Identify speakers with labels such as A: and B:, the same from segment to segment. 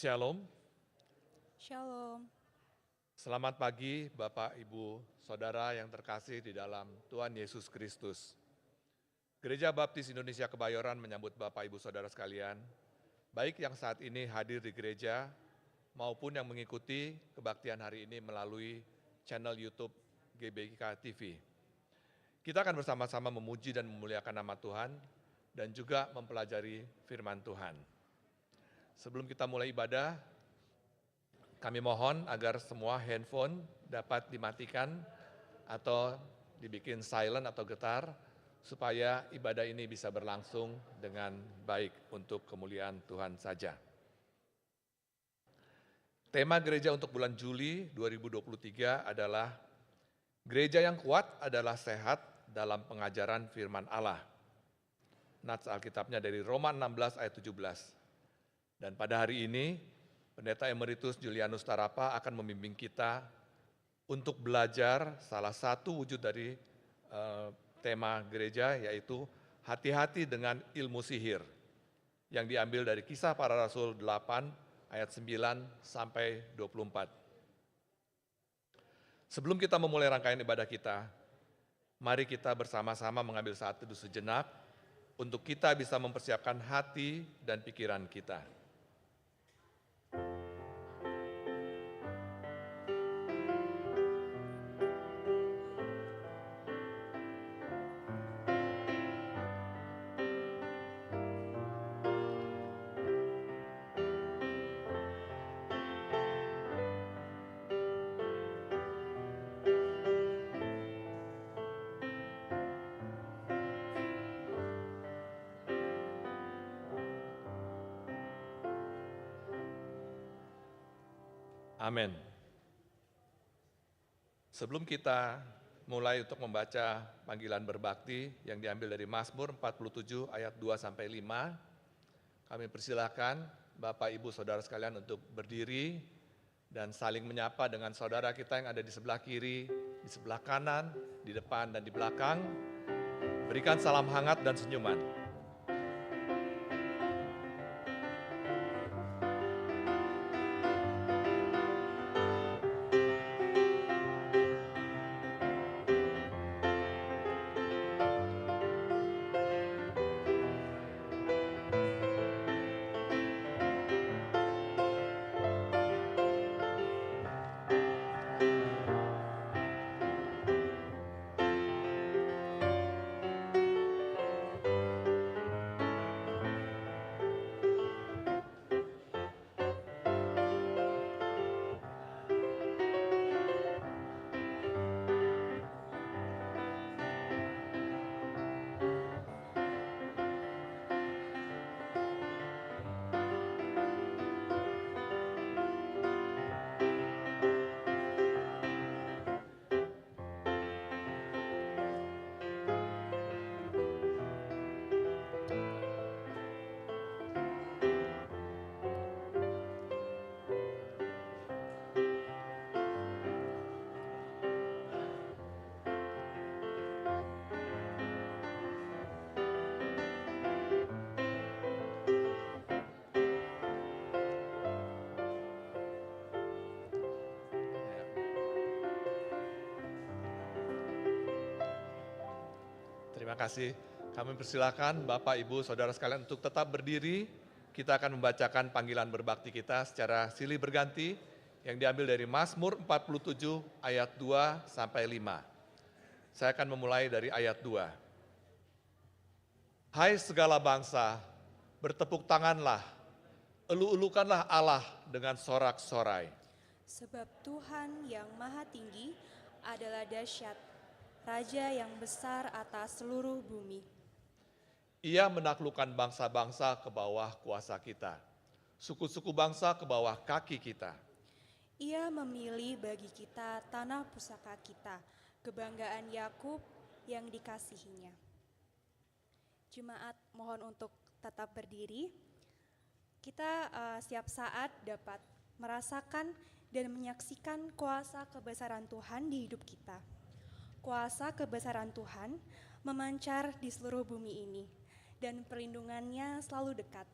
A: Shalom,
B: Shalom.
A: selamat pagi Bapak, Ibu, Saudara yang terkasih di dalam Tuhan Yesus Kristus. Gereja Baptis Indonesia Kebayoran menyambut Bapak, Ibu, Saudara sekalian, baik yang saat ini hadir di gereja maupun yang mengikuti kebaktian hari ini melalui channel YouTube GBK TV. Kita akan bersama-sama memuji dan memuliakan nama Tuhan dan juga mempelajari firman Tuhan. Sebelum kita mulai ibadah, kami mohon agar semua handphone dapat dimatikan atau dibikin silent atau getar, supaya ibadah ini bisa berlangsung dengan baik untuk kemuliaan Tuhan saja. Tema gereja untuk bulan Juli 2023 adalah Gereja yang kuat adalah sehat dalam pengajaran firman Allah. Nats Alkitabnya dari Roma 16 ayat 17. Dan pada hari ini, Pendeta Emeritus Julianus Tarapa akan membimbing kita untuk belajar salah satu wujud dari tema gereja, yaitu hati-hati dengan ilmu sihir, yang diambil dari Kisah Para Rasul 8 ayat 9 sampai 24. Sebelum kita memulai rangkaian ibadah kita, mari kita bersama-sama mengambil saat teduh sejenak untuk kita bisa mempersiapkan hati dan pikiran kita. Amin. Sebelum kita mulai untuk membaca panggilan berbakti yang diambil dari Mazmur 47 ayat 2 sampai 5, kami persilahkan Bapak, Ibu, Saudara sekalian untuk berdiri dan saling menyapa dengan saudara kita yang ada di sebelah kiri, di sebelah kanan, di depan dan di belakang. Berikan salam hangat dan senyuman. Terima kasih. Kami persilakan Bapak, Ibu, Saudara sekalian untuk tetap berdiri. Kita akan membacakan panggilan berbakti kita secara silih berganti yang diambil dari Mazmur 47 ayat 2 sampai 5. Saya akan memulai dari ayat 2. Hai segala bangsa, bertepuk tanganlah, elu-elukanlah Allah dengan sorak-sorai.
B: Sebab Tuhan yang maha tinggi adalah dahsyat, Raja yang besar atas seluruh bumi.
A: Ia menaklukkan bangsa-bangsa ke bawah kuasa kita, suku-suku bangsa ke bawah kaki kita.
B: Ia memilih bagi kita tanah pusaka kita, kebanggaan Yakub yang dikasihinya. Jemaat mohon untuk tetap berdiri. Kita setiap saat dapat merasakan dan menyaksikan kuasa kebesaran Tuhan di hidup kita. Kuasa kebesaran Tuhan memancar di seluruh bumi ini, dan perlindungannya selalu dekat.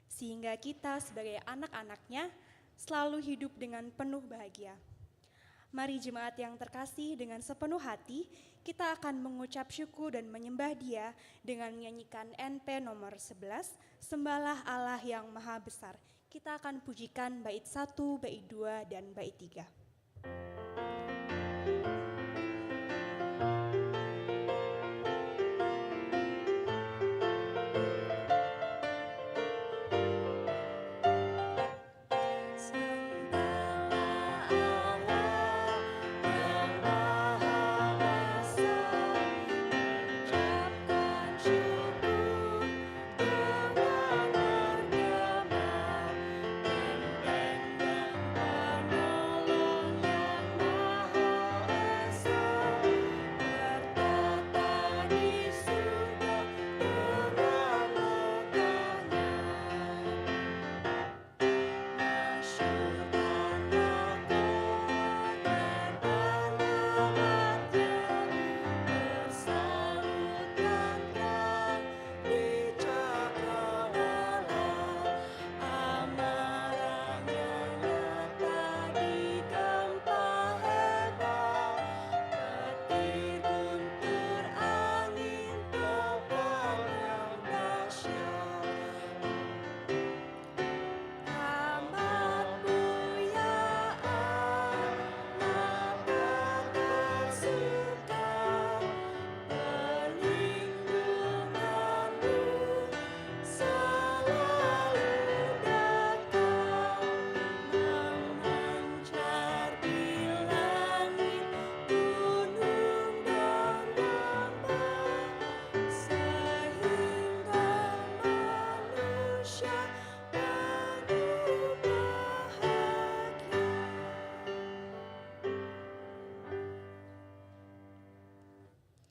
B: sehingga kita sebagai anak-anaknya selalu hidup dengan penuh bahagia. Mari jemaat yang terkasih, dengan sepenuh hati kita akan mengucap syukur dan menyembah Dia dengan menyanyikan NP nomor 11, Sembahlah Allah yang Maha Besar. Kita akan pujikan bait 1, bait 2, dan bait 3.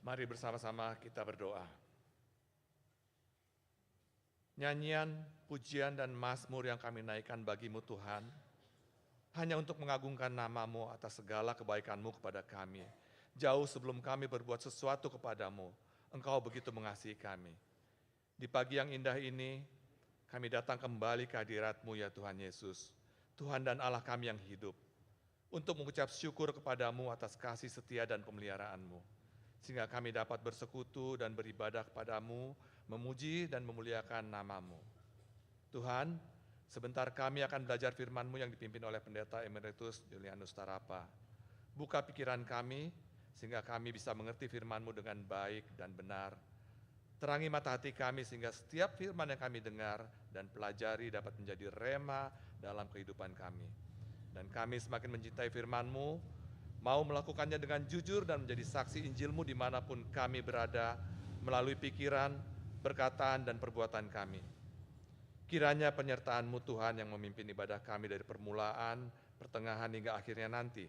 A: Mari bersama-sama kita berdoa. Nyanyian, pujian, dan mazmur yang kami naikkan bagi-Mu Tuhan, hanya untuk mengagungkan nama-Mu atas segala kebaikan-Mu kepada kami. Jauh sebelum kami berbuat sesuatu kepadamu, Engkau begitu mengasihi kami. Di pagi yang indah ini, kami datang kembali ke hadirat-Mu ya Tuhan Yesus, Tuhan dan Allah kami yang hidup, untuk mengucap syukur kepadamu atas kasih setia dan pemeliharaan-Mu. Sehingga kami dapat bersekutu dan beribadah kepadamu, memuji dan memuliakan nama-Mu. Tuhan, sebentar kami akan belajar firman-Mu yang dipimpin oleh Pendeta Emeritus Julianus Tarapa. Buka pikiran kami, sehingga kami bisa mengerti firman-Mu dengan baik dan benar. Terangi mata hati kami, sehingga setiap firman yang kami dengar dan pelajari dapat menjadi rema dalam kehidupan kami. Dan kami semakin mencintai firman-Mu, mau melakukannya dengan jujur dan menjadi saksi Injil-Mu dimanapun kami berada, melalui pikiran, perkataan, dan perbuatan kami. Kiranya penyertaan-Mu Tuhan yang memimpin ibadah kami dari permulaan, pertengahan, hingga akhirnya nanti.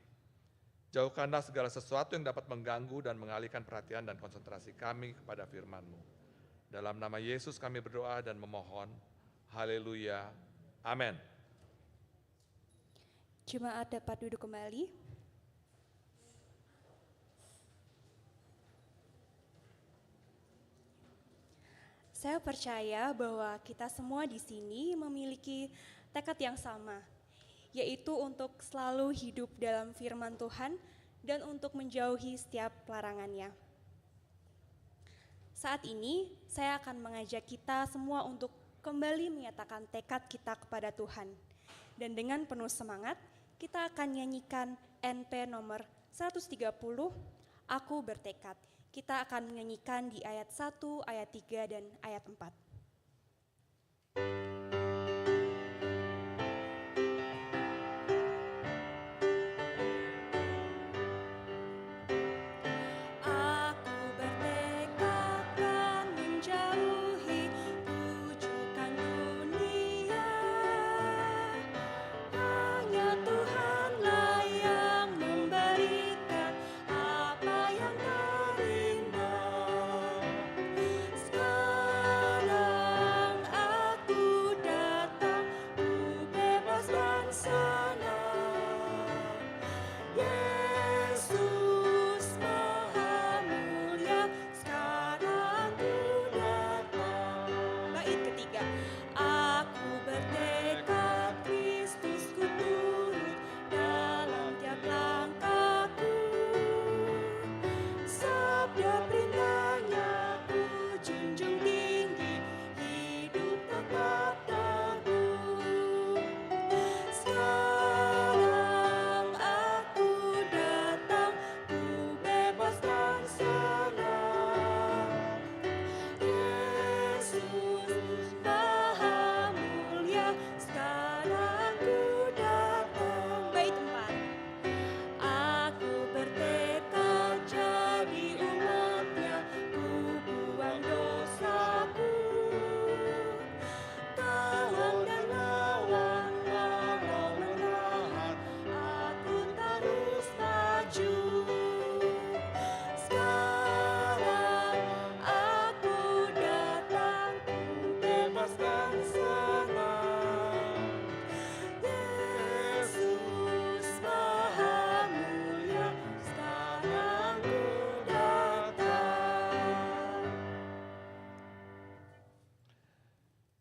A: Jauhkanlah segala sesuatu yang dapat mengganggu dan mengalihkan perhatian dan konsentrasi kami kepada firman-Mu. Dalam nama Yesus kami berdoa dan memohon. Haleluya. Amin.
B: Jemaat dapat duduk kembali. Saya percaya bahwa kita semua di sini memiliki tekad yang sama, yaitu untuk selalu hidup dalam firman Tuhan dan untuk menjauhi setiap larangannya. Saat ini, saya akan mengajak kita semua untuk kembali menyatakan tekad kita kepada Tuhan. Dan dengan penuh semangat, kita akan nyanyikan NP nomor 130, Aku Bertekad. Kita akan menyanyikan di ayat 1, ayat 3, dan ayat 4. Sekarang aku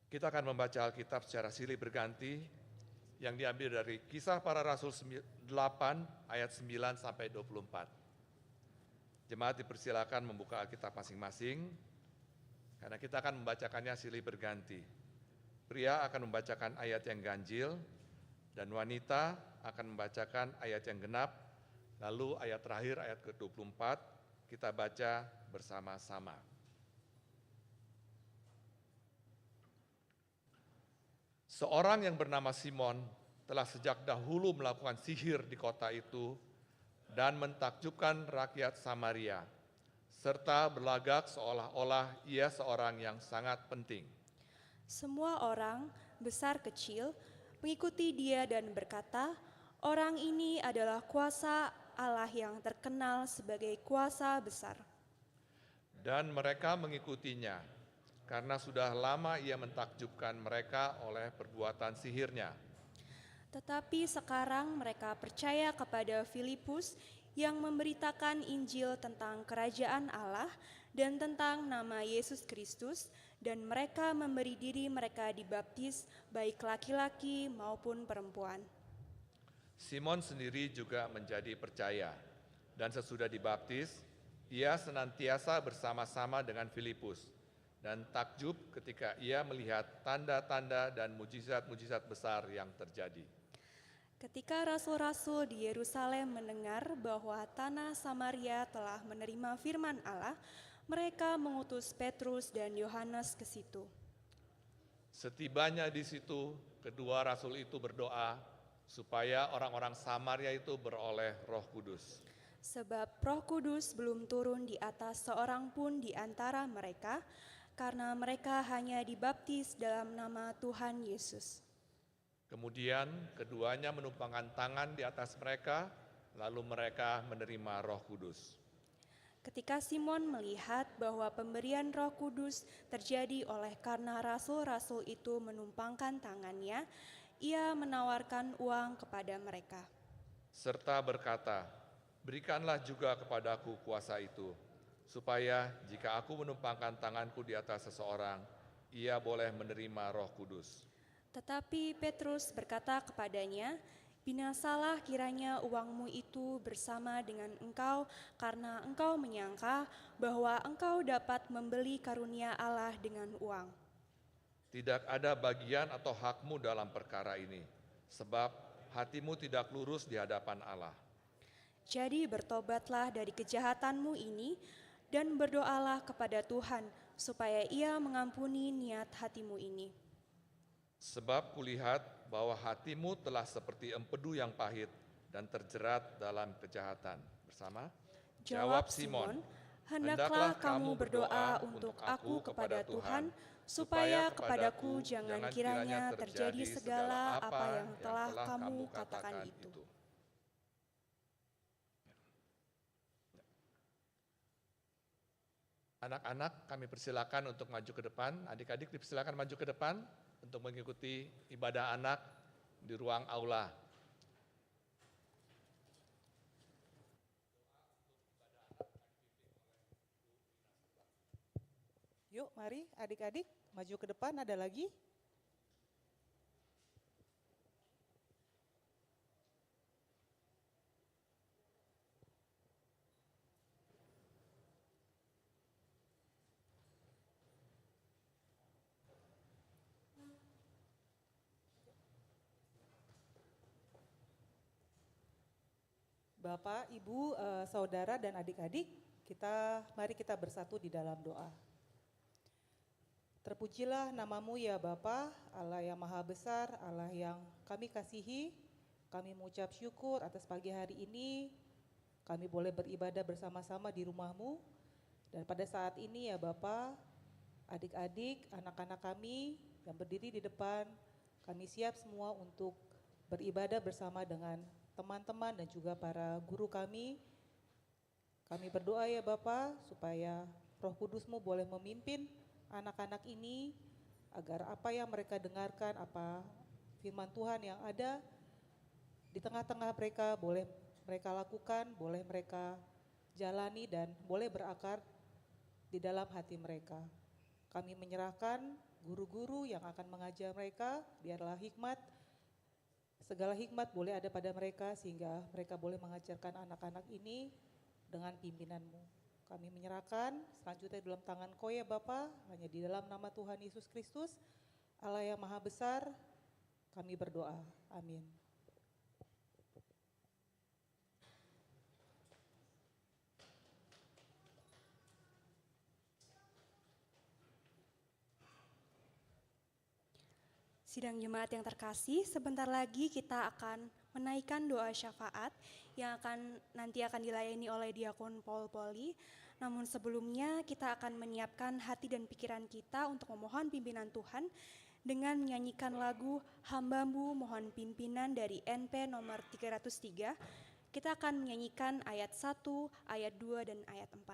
A: Kita akan membaca Alkitab secara silih berganti yang diambil dari Kisah Para Rasul 8 ayat 9 sampai 24. Jemaat dipersilakan membuka Alkitab masing-masing karena kita akan membacakannya silih berganti. Pria akan membacakan ayat yang ganjil dan wanita akan membacakan ayat yang genap, lalu ayat terakhir ayat ke-24 kita baca bersama-sama. Seorang yang bernama Simon telah sejak dahulu melakukan sihir di kota itu dan mentakjubkan rakyat Samaria, serta berlagak seolah-olah ia seorang yang sangat penting.
B: Semua orang, besar kecil, mengikuti dia dan berkata, "Orang ini adalah kuasa Allah yang terkenal sebagai kuasa besar."
A: Dan mereka mengikutinya, karena sudah lama ia mentakjubkan mereka oleh perbuatan sihirnya.
B: Tetapi sekarang mereka percaya kepada Filipus yang memberitakan Injil tentang kerajaan Allah dan tentang nama Yesus Kristus, dan mereka memberi diri mereka dibaptis baik laki-laki maupun perempuan.
A: Simon sendiri juga menjadi percaya, dan sesudah dibaptis, ia senantiasa bersama-sama dengan Filipus, dan takjub ketika ia melihat tanda-tanda dan mujizat-mujizat besar yang terjadi.
B: Ketika rasul-rasul di Yerusalem mendengar bahwa tanah Samaria telah menerima firman Allah, mereka mengutus Petrus dan Yohanes ke situ.
A: Setibanya di situ, kedua rasul itu berdoa supaya orang-orang Samaria itu beroleh Roh Kudus.
B: Sebab Roh Kudus belum turun di atas seorang pun di antara mereka, karena mereka hanya dibaptis dalam nama Tuhan Yesus.
A: Kemudian keduanya menumpangkan tangan di atas mereka, lalu mereka menerima Roh Kudus.
B: Ketika Simon melihat bahwa pemberian Roh Kudus terjadi oleh karena rasul-rasul itu menumpangkan tangannya, ia menawarkan uang kepada mereka.
A: Serta berkata, "Berikanlah juga kepadaku kuasa itu, supaya jika aku menumpangkan tanganku di atas seseorang, ia boleh menerima Roh Kudus."
B: Tetapi Petrus berkata kepadanya, "Binasalah kiranya uangmu itu bersama dengan engkau, karena engkau menyangka bahwa engkau dapat membeli karunia Allah dengan uang.
A: Tidak ada bagian atau hakmu dalam perkara ini, sebab hatimu tidak lurus di hadapan Allah.
B: Jadi bertobatlah dari kejahatanmu ini, dan berdoalah kepada Tuhan, supaya Ia mengampuni niat hatimu ini.
A: Sebab kulihat bahwa hatimu telah seperti empedu yang pahit dan terjerat dalam kejahatan." Bersama.
B: Jawab Simon, "Hendaklah kamu berdoa untuk aku kepada Tuhan, supaya kepadaku jangan kiranya terjadi segala apa yang telah kamu katakan itu."
A: Anak-anak kami persilakan untuk maju ke depan, adik-adik dipersilakan maju ke depan untuk mengikuti ibadah anak di ruang aula.
C: Yuk, mari adik-adik maju ke depan, ada lagi. Bapak, Ibu, saudara dan adik-adik, mari kita bersatu di dalam doa. Terpujilah namamu ya Bapa, Allah yang maha besar, Allah yang kami kasihi. Kami mengucap syukur atas pagi hari ini, kami boleh beribadah bersama-sama di rumahmu. Dan pada saat ini ya Bapa, adik-adik, anak-anak kami yang berdiri di depan, kami siap semua untuk beribadah bersama dengan teman-teman dan juga para guru kami. Kami berdoa ya Bapa, supaya Roh Kudus-Mu boleh memimpin anak-anak ini, agar apa yang mereka dengarkan, apa firman Tuhan yang ada di tengah-tengah mereka, boleh mereka lakukan, boleh mereka jalani, dan boleh berakar di dalam hati mereka. Kami menyerahkan guru-guru yang akan mengajar mereka, biarlah segala hikmat boleh ada pada mereka sehingga mereka boleh mengajarkan anak-anak ini dengan pimpinan-Mu. Kami menyerahkan selanjutnya dalam tangan Kau ya Bapa, hanya di dalam nama Tuhan Yesus Kristus, Allah yang Maha Besar, kami berdoa. Amin.
B: Sidang jemaat yang terkasih, sebentar lagi kita akan menaikkan doa syafaat yang nanti akan dilayani oleh Diakon Paul Poli. Namun sebelumnya kita akan menyiapkan hati dan pikiran kita untuk memohon pimpinan Tuhan dengan menyanyikan lagu Hamba-Mu Mohon Pimpinan dari NP nomor 303. Kita akan menyanyikan ayat 1, ayat 2, dan ayat 4.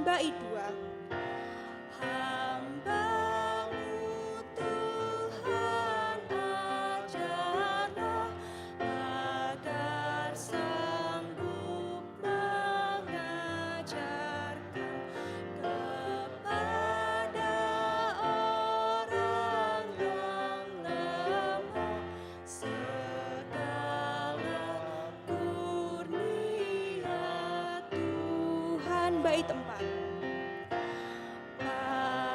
B: Bait 2. Hamba-Mu Tuhan ajarlah agar sanggup mengajarkan kepada orang yang lemah segala kurnia Tuhan. Bait 4.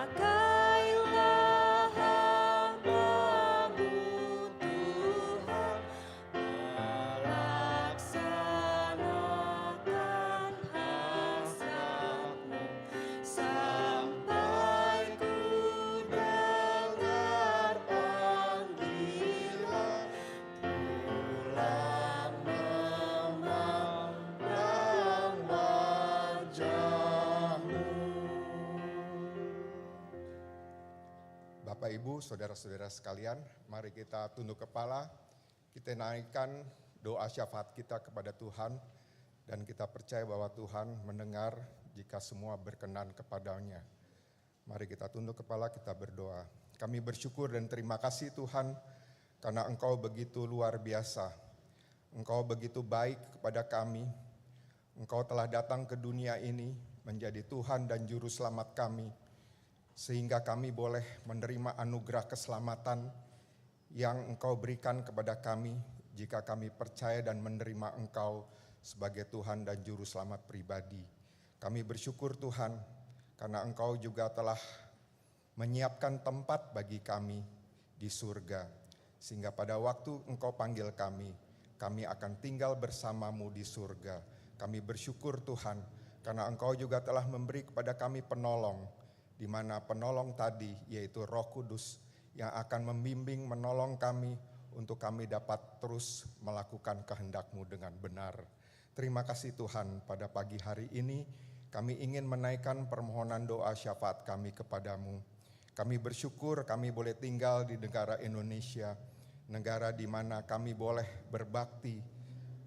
B: Pakailah hamba-Mu Tuhan melaksanakan hasrat-Mu sampai ku dengar panggilan pulang memandang wajah-Mu.
D: Bapak, Ibu, saudara-saudara sekalian, mari kita tunduk kepala, kita naikkan doa syafaat kita kepada Tuhan, dan kita percaya bahwa Tuhan mendengar jika semua berkenan kepadanya. Mari kita tunduk kepala, kita berdoa. Kami bersyukur dan terima kasih Tuhan, karena Engkau begitu luar biasa. Engkau begitu baik kepada kami. Engkau telah datang ke dunia ini menjadi Tuhan dan Juru Selamat kami, sehingga kami boleh menerima anugerah keselamatan yang Engkau berikan kepada kami jika kami percaya dan menerima Engkau sebagai Tuhan dan Juru Selamat pribadi. Kami bersyukur Tuhan, karena Engkau juga telah menyiapkan tempat bagi kami di surga, sehingga pada waktu Engkau panggil kami akan tinggal bersama-Mu di surga. Kami bersyukur Tuhan, karena Engkau juga telah memberi kepada kami penolong, di mana penolong tadi yaitu Roh Kudus yang akan membimbing, menolong kami untuk kami dapat terus melakukan kehendak-Mu dengan benar. Terima kasih Tuhan, pada pagi hari ini kami ingin menaikkan permohonan doa syafaat kami kepada-Mu. Kami bersyukur kami boleh tinggal di negara Indonesia, negara di mana kami boleh berbakti,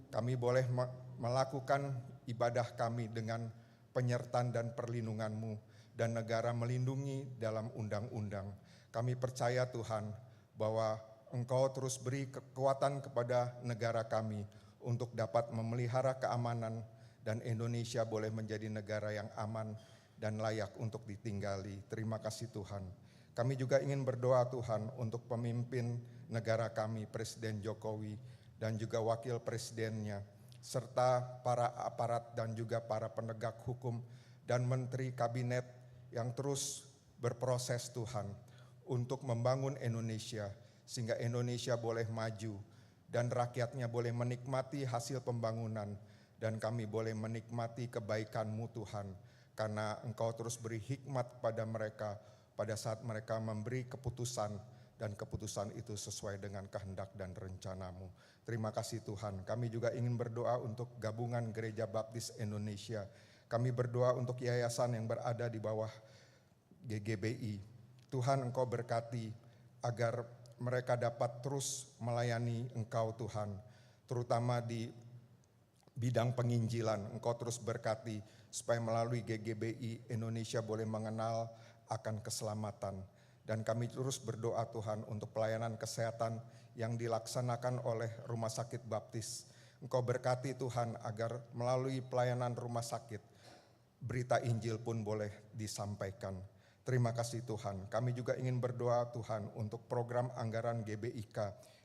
D: kami boleh melakukan ibadah kami dengan penyertaan dan perlindungan-Mu, dan negara melindungi dalam undang-undang. Kami percaya Tuhan bahwa Engkau terus beri kekuatan kepada negara kami untuk dapat memelihara keamanan, dan Indonesia boleh menjadi negara yang aman dan layak untuk ditinggali. Terima kasih Tuhan. Kami juga ingin berdoa Tuhan untuk pemimpin negara kami, Presiden Jokowi dan juga wakil presidennya, serta para aparat dan juga para penegak hukum dan menteri kabinet yang terus berproses Tuhan untuk membangun Indonesia, sehingga Indonesia boleh maju dan rakyatnya boleh menikmati hasil pembangunan, dan kami boleh menikmati kebaikan-Mu Tuhan, karena Engkau terus beri hikmat pada mereka pada saat mereka memberi keputusan dan keputusan itu sesuai dengan kehendak dan rencana-Mu. Terima kasih Tuhan. Kami juga ingin berdoa untuk Gabungan Gereja Baptis Indonesia. Kami berdoa untuk yayasan yang berada di bawah GGBI. Tuhan, Engkau berkati agar mereka dapat terus melayani Engkau Tuhan, terutama di bidang penginjilan. Engkau terus berkati supaya melalui GGBI Indonesia boleh mengenal akan keselamatan. Dan kami terus berdoa Tuhan untuk pelayanan kesehatan yang dilaksanakan oleh Rumah Sakit Baptis. Engkau berkati Tuhan agar melalui pelayanan rumah sakit, berita Injil pun boleh disampaikan. Terima kasih Tuhan. Kami juga ingin berdoa Tuhan untuk program anggaran GBIK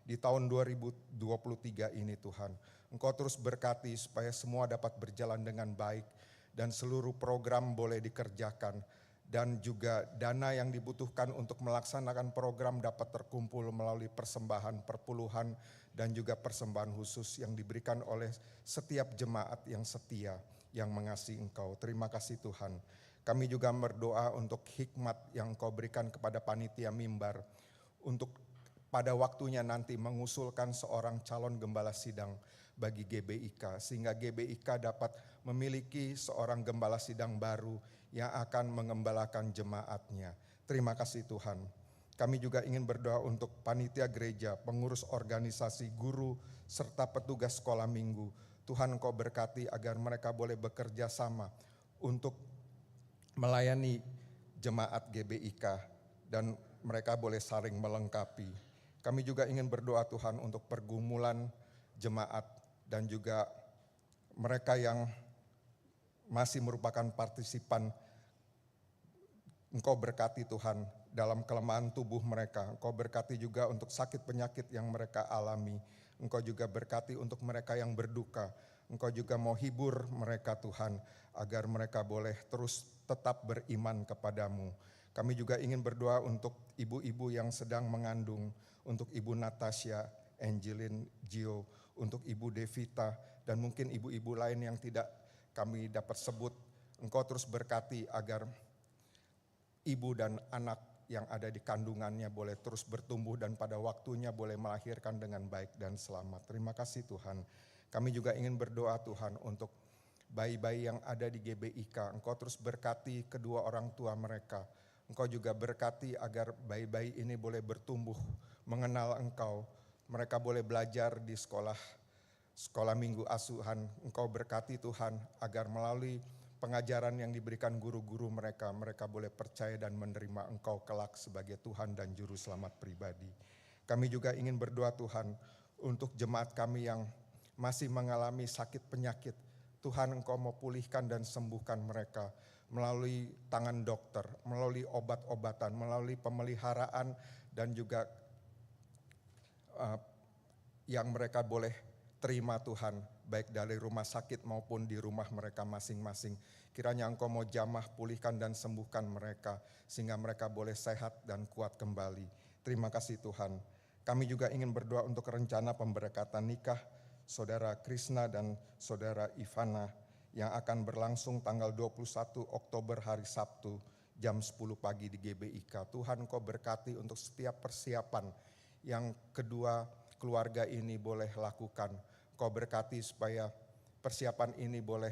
D: di tahun 2023 ini Tuhan. Engkau terus berkati supaya semua dapat berjalan dengan baik dan seluruh program boleh dikerjakan. Dan juga dana yang dibutuhkan untuk melaksanakan program dapat terkumpul melalui persembahan perpuluhan dan juga persembahan khusus yang diberikan oleh setiap jemaat yang setia yang mengasihi Engkau. Terima kasih Tuhan. Kami juga berdoa untuk hikmat yang Engkau berikan kepada panitia mimbar untuk pada waktunya nanti mengusulkan seorang calon gembala sidang bagi GBIK, sehingga GBIK dapat memiliki seorang gembala sidang baru yang akan mengembalakan jemaatnya. Terima kasih Tuhan. Kami juga ingin berdoa untuk panitia gereja, pengurus organisasi, guru, serta petugas sekolah minggu. Tuhan Engkau berkati agar mereka boleh bekerja sama untuk melayani jemaat GBIK dan mereka boleh saling melengkapi. Kami juga ingin berdoa Tuhan untuk pergumulan jemaat dan juga mereka yang masih merupakan partisipan. Engkau berkati Tuhan dalam kelemahan tubuh mereka. Engkau berkati juga untuk sakit penyakit yang mereka alami. Engkau juga berkati untuk mereka yang berduka. Engkau juga mau hibur mereka Tuhan agar mereka boleh terus tetap beriman kepadamu. Kami juga ingin berdoa untuk ibu-ibu yang sedang mengandung, untuk Ibu Natasha, Angelin, Gio, untuk Ibu Devita, dan mungkin ibu-ibu lain yang tidak kami dapat sebut. Engkau terus berkati agar ibu dan anak yang ada di kandungannya boleh terus bertumbuh dan pada waktunya boleh melahirkan dengan baik dan selamat. Terima kasih Tuhan. Kami juga ingin berdoa Tuhan untuk bayi-bayi yang ada di GBIK. Engkau terus berkati kedua orang tua mereka. Engkau juga berkati agar bayi-bayi ini boleh bertumbuh, mengenal Engkau. Mereka boleh belajar di sekolah minggu asuhan. Engkau berkati Tuhan agar melalui pengajaran yang diberikan guru-guru mereka, mereka boleh percaya dan menerima Engkau kelak sebagai Tuhan dan Juru Selamat pribadi. Kami juga ingin berdoa Tuhan untuk jemaat kami yang masih mengalami sakit penyakit. Tuhan Engkau mau pulihkan dan sembuhkan mereka melalui tangan dokter, melalui obat-obatan, melalui pemeliharaan dan juga yang mereka boleh terima Tuhan, baik dari rumah sakit maupun di rumah mereka masing-masing. Kiranya Engkau mau jamah pulihkan dan sembuhkan mereka, sehingga mereka boleh sehat dan kuat kembali. Terima kasih Tuhan. Kami juga ingin berdoa untuk rencana pemberkatan nikah Saudara Krishna dan Saudara Ivana yang akan berlangsung tanggal 21 Oktober hari Sabtu jam 10 pagi di GBIK. Tuhan Engkau berkati untuk setiap persiapan yang kedua keluarga ini boleh lakukan. Kau berkati supaya persiapan ini boleh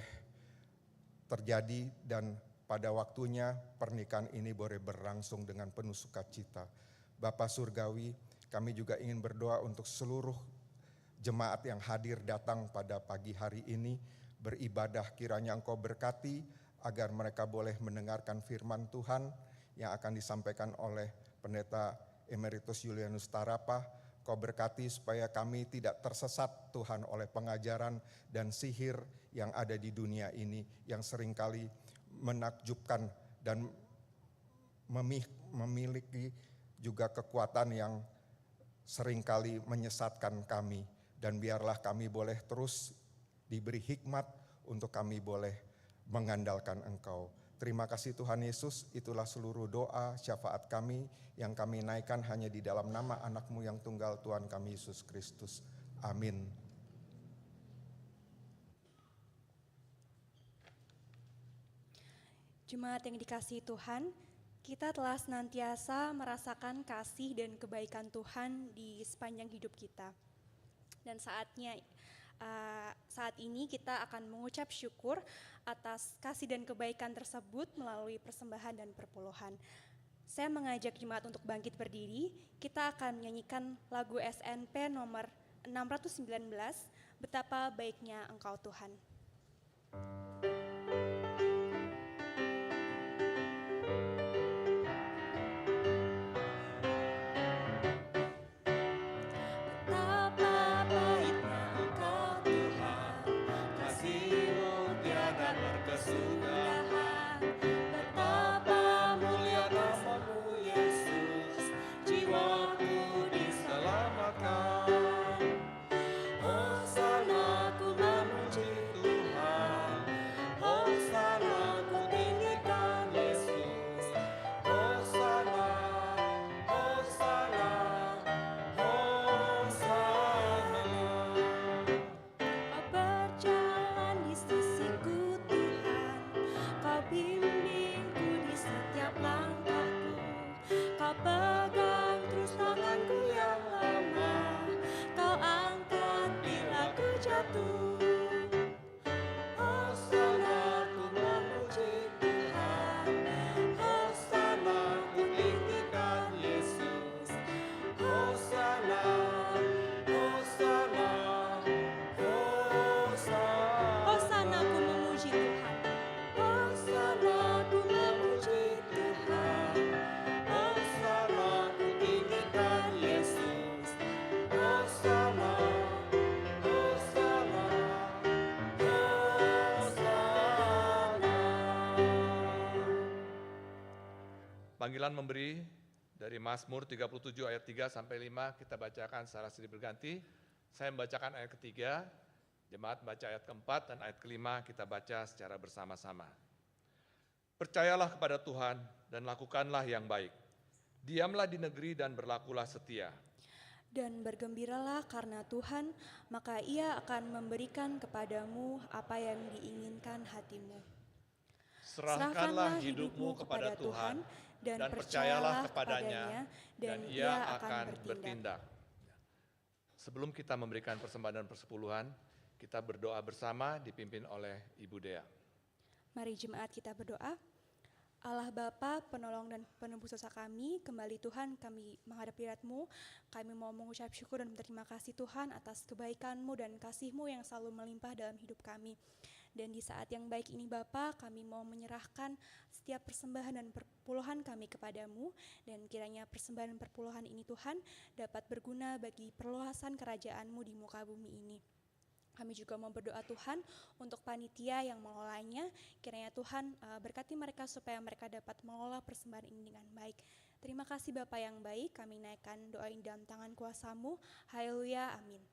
D: terjadi dan pada waktunya pernikahan ini boleh berlangsung dengan penuh sukacita. Bapa Surgawi, kami juga ingin berdoa untuk seluruh jemaat yang hadir datang pada pagi hari ini beribadah. Kiranya Engkau berkati agar mereka boleh mendengarkan firman Tuhan yang akan disampaikan oleh Pendeta Emeritus Julianus Tarapa. Kau berkati supaya kami tidak tersesat Tuhan oleh pengajaran dan sihir yang ada di dunia ini yang seringkali menakjubkan dan memiliki juga kekuatan yang seringkali menyesatkan kami. Dan biarlah kami boleh terus diberi hikmat untuk kami boleh mengandalkan Engkau. Terima kasih Tuhan Yesus, itulah seluruh doa syafaat kami yang kami naikkan hanya di dalam nama anak-Mu yang tunggal Tuhan kami Yesus Kristus. Amin.
B: Jemaat yang dikasihi Tuhan, Kita telah senantiasa merasakan kasih dan kebaikan Tuhan di sepanjang hidup kita. Dan saat ini kita akan mengucap syukur atas kasih dan kebaikan tersebut melalui persembahan dan perpuluhan. Saya mengajak jemaat untuk bangkit berdiri. Kita akan menyanyikan lagu SNP nomor 619, Betapa Baiknya Engkau Tuhan.
A: Panggilan memberi dari Mazmur 37 ayat 3 sampai 5 kita bacakan secara silih berganti. Saya membacakan ayat ketiga, jemaat baca ayat keempat, dan ayat kelima kita baca secara bersama-sama. Percayalah kepada Tuhan dan lakukanlah yang baik. Diamlah di negeri dan berlakulah setia.
B: Dan bergembiralah karena Tuhan, maka Ia akan memberikan kepadamu apa yang diinginkan hatimu.
A: Serahkanlah hidupmu kepada Tuhan dan percayalah kepadanya, dan Ia akan bertindak. Sebelum kita memberikan persembahan dan persepuluhan, kita berdoa bersama dipimpin oleh Ibu Dea.
B: Mari jemaat kita berdoa. Allah Bapa, penolong dan penebus dosa kami, kembali Tuhan kami menghadap hadirat-Mu. Kami mau mengucap syukur dan berterima kasih Tuhan atas kebaikan-Mu dan kasih-Mu yang selalu melimpah dalam hidup kami. Dan di saat yang baik ini Bapa, kami mau menyerahkan setiap persembahan dan perpuluhan kami kepadamu, dan kiranya persembahan dan perpuluhan ini Tuhan dapat berguna bagi perluasan kerajaan-Mu di muka bumi ini. Kami juga mau berdoa Tuhan untuk panitia yang mengelolanya, kiranya Tuhan berkati mereka supaya mereka dapat mengelola persembahan ini dengan baik. Terima kasih Bapa yang baik, kami naikkan doa ini dalam tangan kuasa-Mu. Haleluya, amin.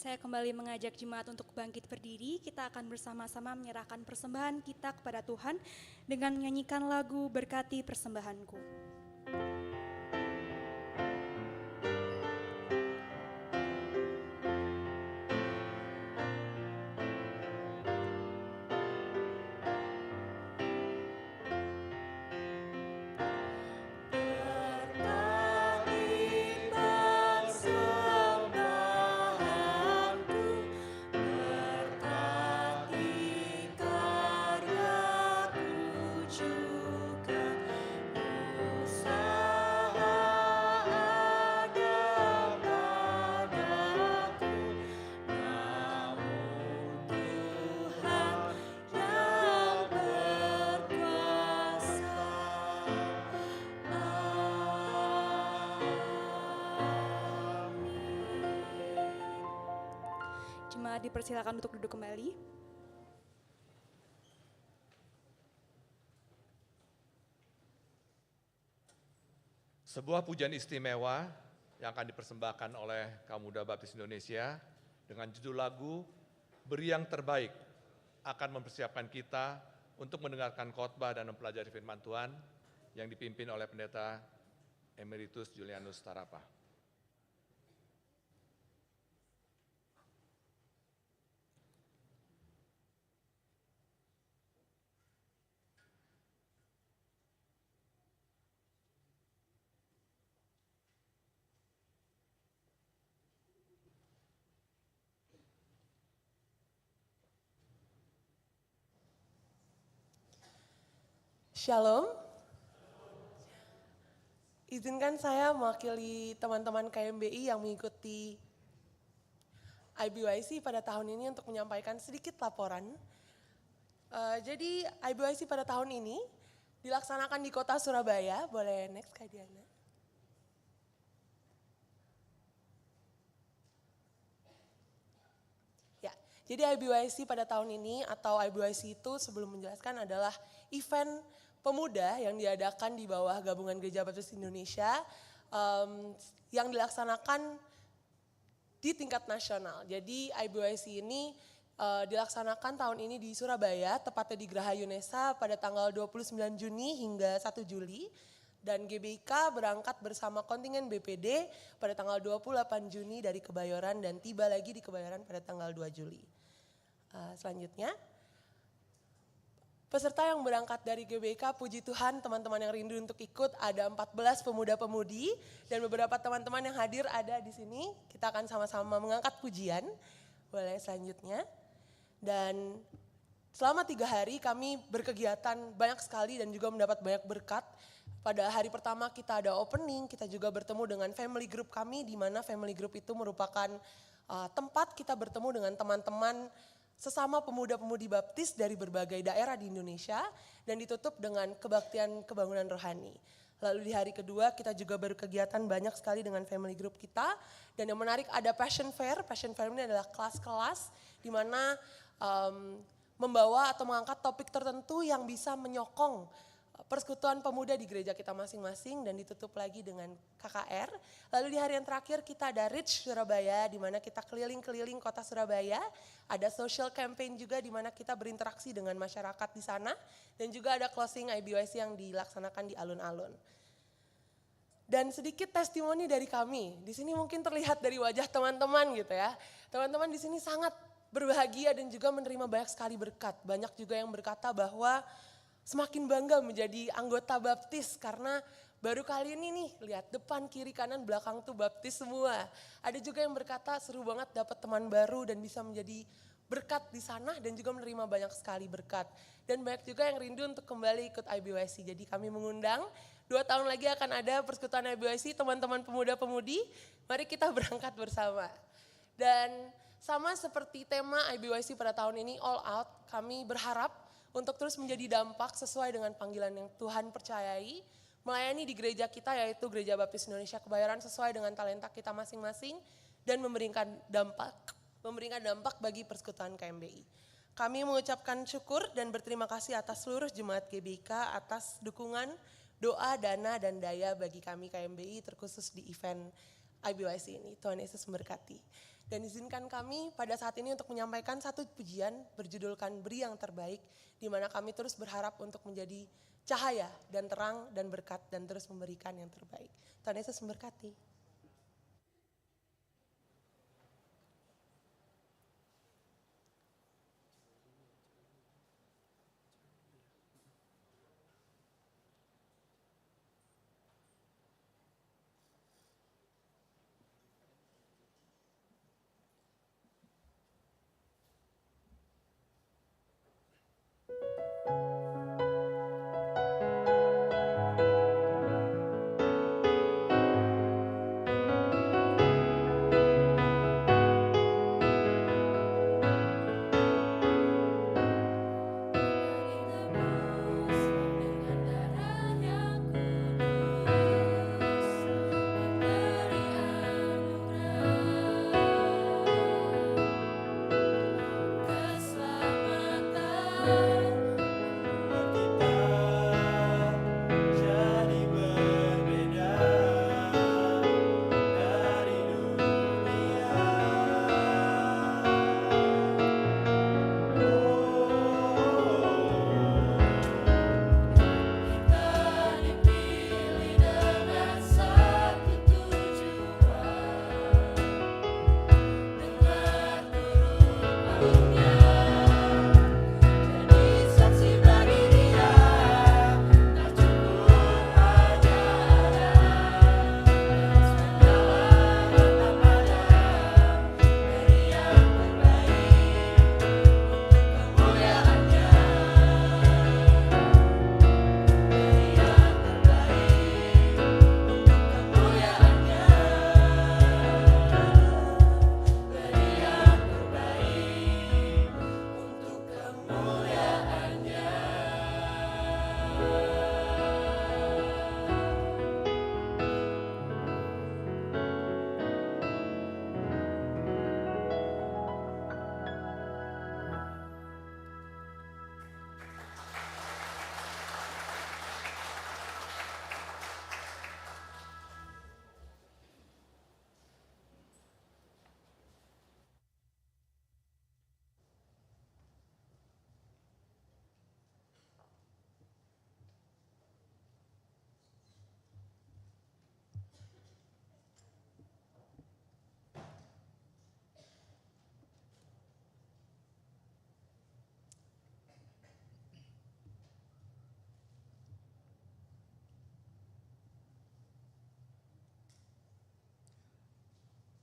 B: Saya kembali mengajak jemaat untuk bangkit berdiri. Kita akan bersama-sama menyerahkan persembahan kita kepada Tuhan dengan menyanyikan lagu Berkati Persembahanku. Jemaat dipersilakan untuk duduk kembali.
A: Sebuah pujian istimewa yang akan dipersembahkan oleh kaum muda Baptis Indonesia dengan judul lagu Beri yang Terbaik akan mempersiapkan kita untuk mendengarkan khotbah dan mempelajari firman Tuhan yang dipimpin oleh Pendeta Emeritus Julianus Tarapa.
E: Shalom. Izinkan saya mewakili teman-teman KMBI yang mengikuti IBYC pada tahun ini untuk menyampaikan sedikit laporan. Jadi IBYC pada tahun ini dilaksanakan di kota Surabaya. Boleh next Kak Diana. Ya, jadi IBYC pada tahun ini atau IBYC itu sebelum menjelaskan adalah event pemuda yang diadakan di bawah Gabungan Gereja Baptis Indonesia yang dilaksanakan di tingkat nasional. Jadi IBYC ini dilaksanakan tahun ini di Surabaya, tepatnya di Geraha Yunesa pada tanggal 29 Juni hingga 1 Juli. Dan GBIK berangkat bersama kontingen BPD pada tanggal 28 Juni dari Kebayoran dan tiba lagi di Kebayoran pada tanggal 2 Juli. Selanjutnya. Peserta yang berangkat dari GBK, puji Tuhan teman-teman yang rindu untuk ikut ada 14 pemuda-pemudi dan beberapa teman-teman yang hadir ada di sini. Kita akan sama-sama mengangkat pujian. Boleh selanjutnya. Dan selama 3 hari kami berkegiatan banyak sekali dan juga mendapat banyak berkat. Pada hari pertama kita ada opening, kita juga bertemu dengan family group kami di mana family group itu merupakan tempat kita bertemu dengan teman-teman sesama pemuda-pemudi baptis dari berbagai daerah di Indonesia dan ditutup dengan kebaktian kebangunan rohani. Lalu di hari kedua kita juga berkegiatan banyak sekali dengan family group kita dan yang menarik ada passion fair. Passion fair ini adalah kelas-kelas di mana membawa atau mengangkat topik tertentu yang bisa menyokong persekutuan pemuda di gereja kita masing-masing dan ditutup lagi dengan KKR. Lalu di hari yang terakhir kita ada Reach Surabaya di mana kita keliling-keliling kota Surabaya. Ada social campaign juga di mana kita berinteraksi dengan masyarakat di sana dan juga ada closing IBYC yang dilaksanakan di alun-alun. Dan sedikit testimoni dari kami. Di sini mungkin terlihat dari wajah teman-teman gitu ya. Teman-teman di sini sangat berbahagia dan juga menerima banyak sekali berkat. Banyak juga yang berkata bahwa semakin bangga menjadi anggota baptis karena baru kali ini nih lihat depan, kiri, kanan, belakang tuh baptis semua. Ada juga yang berkata seru banget dapat teman baru dan bisa menjadi berkat di sana dan juga menerima banyak sekali berkat. Dan banyak juga yang rindu untuk kembali ikut IBYC. Jadi kami mengundang 2 tahun lagi akan ada persekutuan IBYC teman-teman pemuda-pemudi. Mari kita berangkat bersama. Dan sama seperti tema IBYC pada tahun ini all out, kami berharap untuk terus menjadi dampak sesuai dengan panggilan yang Tuhan percayai, melayani di gereja kita yaitu Gereja Baptis Indonesia Kebayoran sesuai dengan talenta kita masing-masing dan memberikan dampak bagi persekutuan KMBI. Kami mengucapkan syukur dan berterima kasih atas seluruh jemaat GBIK atas dukungan, doa, dana, dan daya bagi kami KMBI terkhusus di event IBYC ini. Tuhan Yesus memberkati. Dan izinkan kami pada saat ini untuk menyampaikan satu pujian berjudulkan Beri yang Terbaik, di mana kami terus berharap untuk menjadi cahaya dan terang dan berkat dan terus memberikan yang terbaik. Tuhan Yesus memberkati.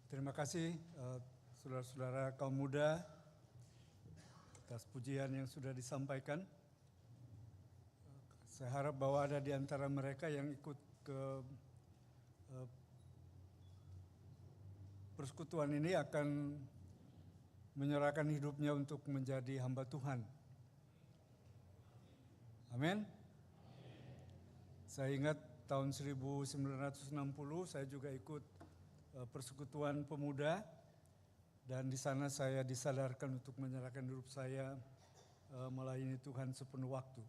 F: Terima kasih saudara-saudara kaum muda atas pujian yang sudah disampaikan. Saya harap bahwa ada di antara mereka yang ikut ke persekutuan ini akan menyerahkan hidupnya untuk menjadi hamba Tuhan. Amin. Saya ingat tahun 1960 saya juga ikut persekutuan pemuda dan di sana saya disadarkan untuk menyerahkan hidup saya melayani Tuhan sepenuh waktu.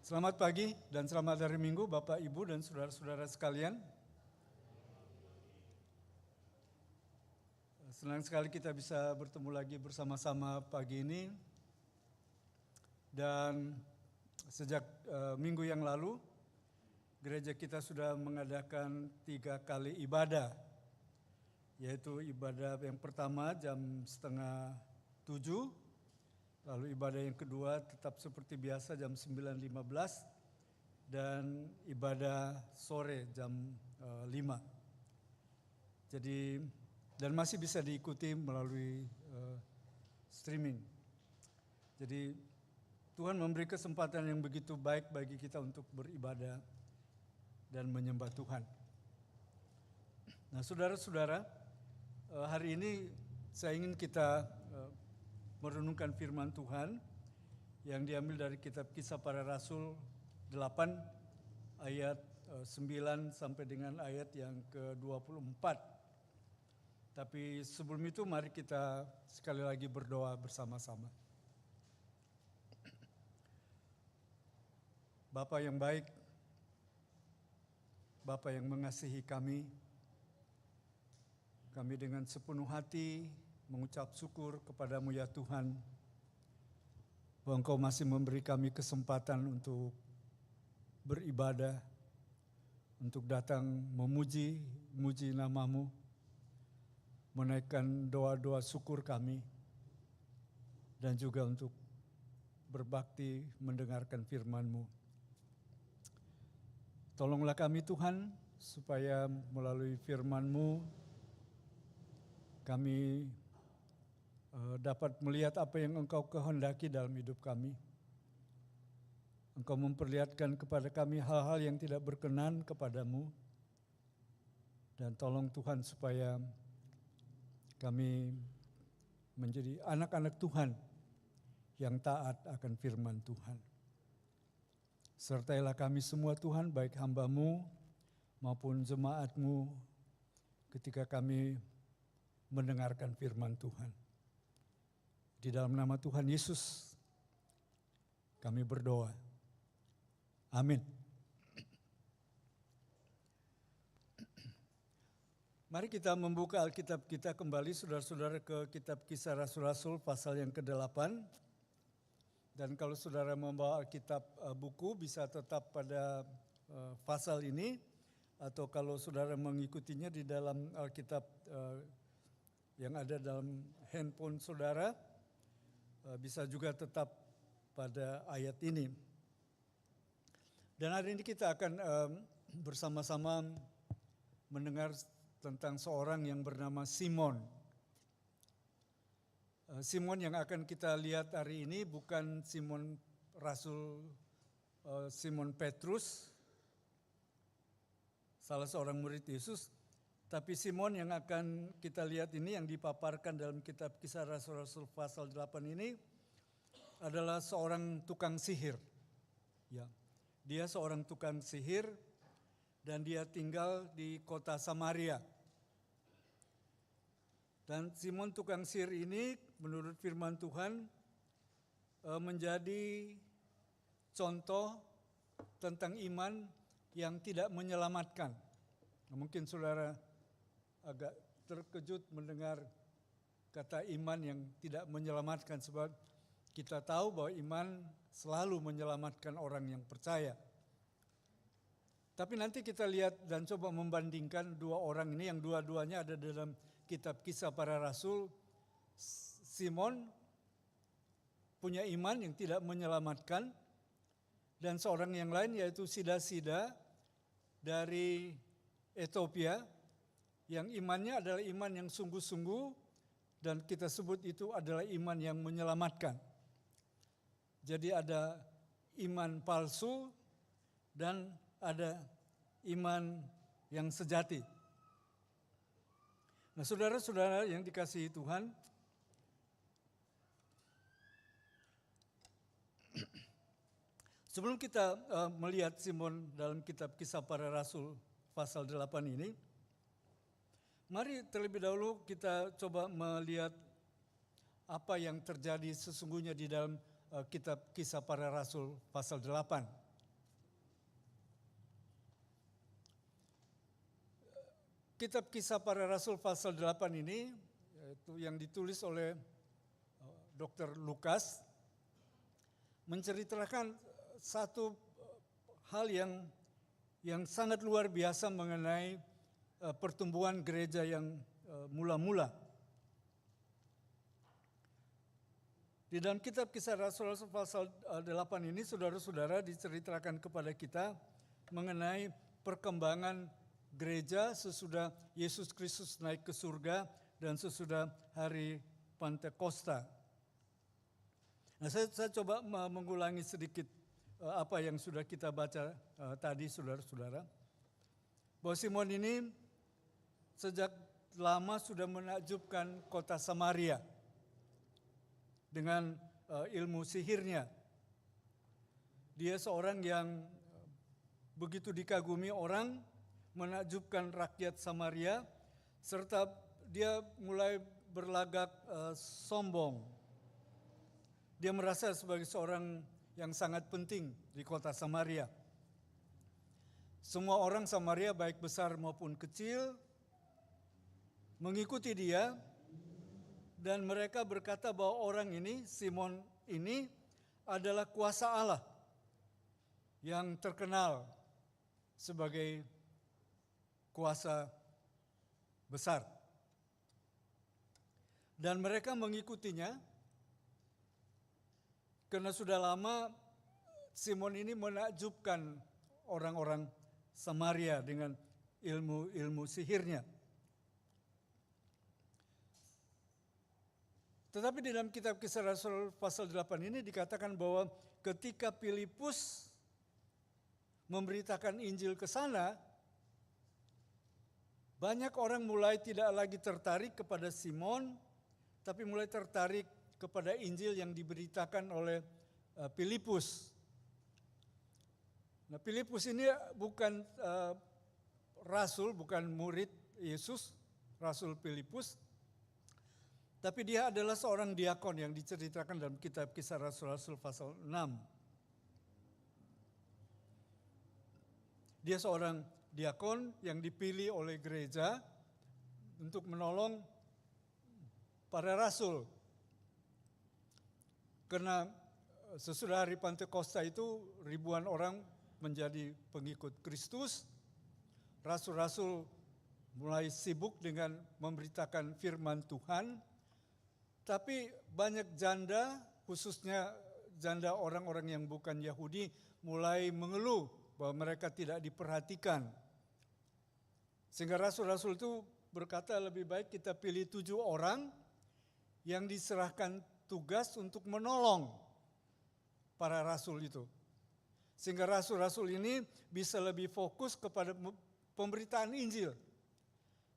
F: Selamat pagi dan selamat hari Minggu Bapak, Ibu dan saudara-saudara sekalian. Senang sekali kita bisa bertemu lagi bersama-sama pagi ini. Dan sejak minggu yang lalu gereja kita sudah mengadakan 3 kali ibadah, yaitu ibadah yang pertama jam 6:30, lalu ibadah yang kedua tetap seperti biasa jam 9:15, dan ibadah sore jam 5. Jadi, dan masih bisa diikuti melalui streaming. Jadi Tuhan memberi kesempatan yang begitu baik bagi kita untuk beribadah dan menyembah Tuhan. Nah, saudara-saudara, hari ini saya ingin kita merenungkan firman Tuhan yang diambil dari kitab Kisah Para Rasul 8 ayat 9 sampai dengan ayat yang ke-24. Tapi sebelum itu mari kita sekali lagi berdoa bersama-sama. Bapa yang baik, Bapa yang mengasihi kami, kami dengan sepenuh hati mengucap syukur kepadamu ya Tuhan, bahwa Engkau masih memberi kami kesempatan untuk beribadah, untuk datang memuji namamu, menaikkan doa-doa syukur kami, dan juga untuk berbakti mendengarkan firman-Mu. Tolonglah kami Tuhan, supaya melalui firman-Mu kami dapat melihat apa yang Engkau kehendaki dalam hidup kami. Engkau memperlihatkan kepada kami hal-hal yang tidak berkenan kepadamu. Dan tolong Tuhan supaya kami menjadi anak-anak Tuhan yang taat akan firman Tuhan. Sertailah kami semua Tuhan, baik hamba-Mu maupun jemaat-Mu ketika kami mendengarkan firman Tuhan. Di dalam nama Tuhan Yesus kami berdoa. Amin. Mari kita membuka Alkitab kita kembali saudara-saudara ke kitab Kisah Rasul-Rasul pasal yang ke-8. Dan kalau saudara membawa Alkitab buku bisa tetap pada pasal ini, atau kalau saudara mengikutinya di dalam Alkitab yang ada dalam handphone saudara, bisa juga tetap pada ayat ini. Dan hari ini kita akan bersama-sama mendengar tentang seorang yang bernama Simon. Simon yang akan kita lihat hari ini bukan Simon Rasul Simon Petrus, salah seorang murid Yesus, tapi Simon yang akan kita lihat ini yang dipaparkan dalam kitab Kisah Rasul-Rasul pasal 8 ini adalah seorang tukang sihir. Ya. Dia seorang tukang sihir dan dia tinggal di kota Samaria. Dan Simon tukang sihir ini menurut firman Tuhan menjadi contoh tentang iman yang tidak menyelamatkan. Mungkin saudara agak terkejut mendengar kata iman yang tidak menyelamatkan, sebab kita tahu bahwa iman selalu menyelamatkan orang yang percaya. Tapi nanti kita lihat dan coba membandingkan dua orang ini yang dua-duanya ada dalam kitab Kisah Para Rasul. Simon punya iman yang tidak menyelamatkan, dan seorang yang lain yaitu Sida-Sida dari Ethiopia yang imannya adalah iman yang sungguh-sungguh, dan kita sebut itu adalah iman yang menyelamatkan. Jadi ada iman palsu dan ada iman yang sejati. Nah, saudara-saudara yang dikasihi Tuhan, sebelum kita melihat Simon dalam kitab Kisah Para Rasul pasal 8 ini, mari terlebih dahulu kita coba melihat apa yang terjadi sesungguhnya di dalam kitab Kisah Para Rasul pasal 8. Kitab Kisah Para Rasul pasal 8 ini, yaitu yang ditulis oleh Dr. Lukas, menceritakan satu hal yang sangat luar biasa mengenai pertumbuhan gereja yang mula-mula. Di dalam kitab Kisah Rasul pasal 8 ini, saudara-saudara, diceritakan kepada kita mengenai perkembangan gereja sesudah Yesus Kristus naik ke surga dan sesudah hari Pentakosta. Nah, saya coba mengulangi sedikit apa yang sudah kita baca tadi, saudara-saudara. Bahwa Simon ini sejak lama sudah menakjubkan kota Samaria dengan ilmu sihirnya. Dia seorang yang begitu dikagumi orang, menakjubkan rakyat Samaria, serta dia mulai berlagak sombong. Dia merasa sebagai seorang yang sangat penting di kota Samaria. Semua orang Samaria baik besar maupun kecil mengikuti dia, dan mereka berkata bahwa orang ini, Simon ini adalah kuasa Allah yang terkenal sebagai kuasa besar. Dan mereka mengikutinya karena sudah lama Simon ini menakjubkan orang-orang Samaria dengan ilmu-ilmu sihirnya. Tetapi di dalam kitab Kisah Rasul pasal 8 ini dikatakan bahwa ketika Filipus memberitakan Injil ke sana, banyak orang mulai tidak lagi tertarik kepada Simon, tapi mulai tertarik kepada Injil yang diberitakan oleh Filipus. Nah, Filipus ini bukan rasul, bukan murid Yesus, Rasul Filipus, tapi dia adalah seorang diakon yang diceritakan dalam kitab Kisah Rasul-Rasul pasal 6. Dia seorang diakon yang dipilih oleh gereja untuk menolong para rasul. Karena sesudah hari Pentakosta itu ribuan orang menjadi pengikut Kristus, rasul-rasul mulai sibuk dengan memberitakan firman Tuhan, tapi banyak janda, khususnya janda orang-orang yang bukan Yahudi, mulai mengeluh bahwa mereka tidak diperhatikan. Sehingga rasul-rasul itu berkata lebih baik kita pilih 7 orang yang diserahkan tugas untuk menolong para rasul itu. Sehingga rasul-rasul ini bisa lebih fokus kepada pemberitaan Injil.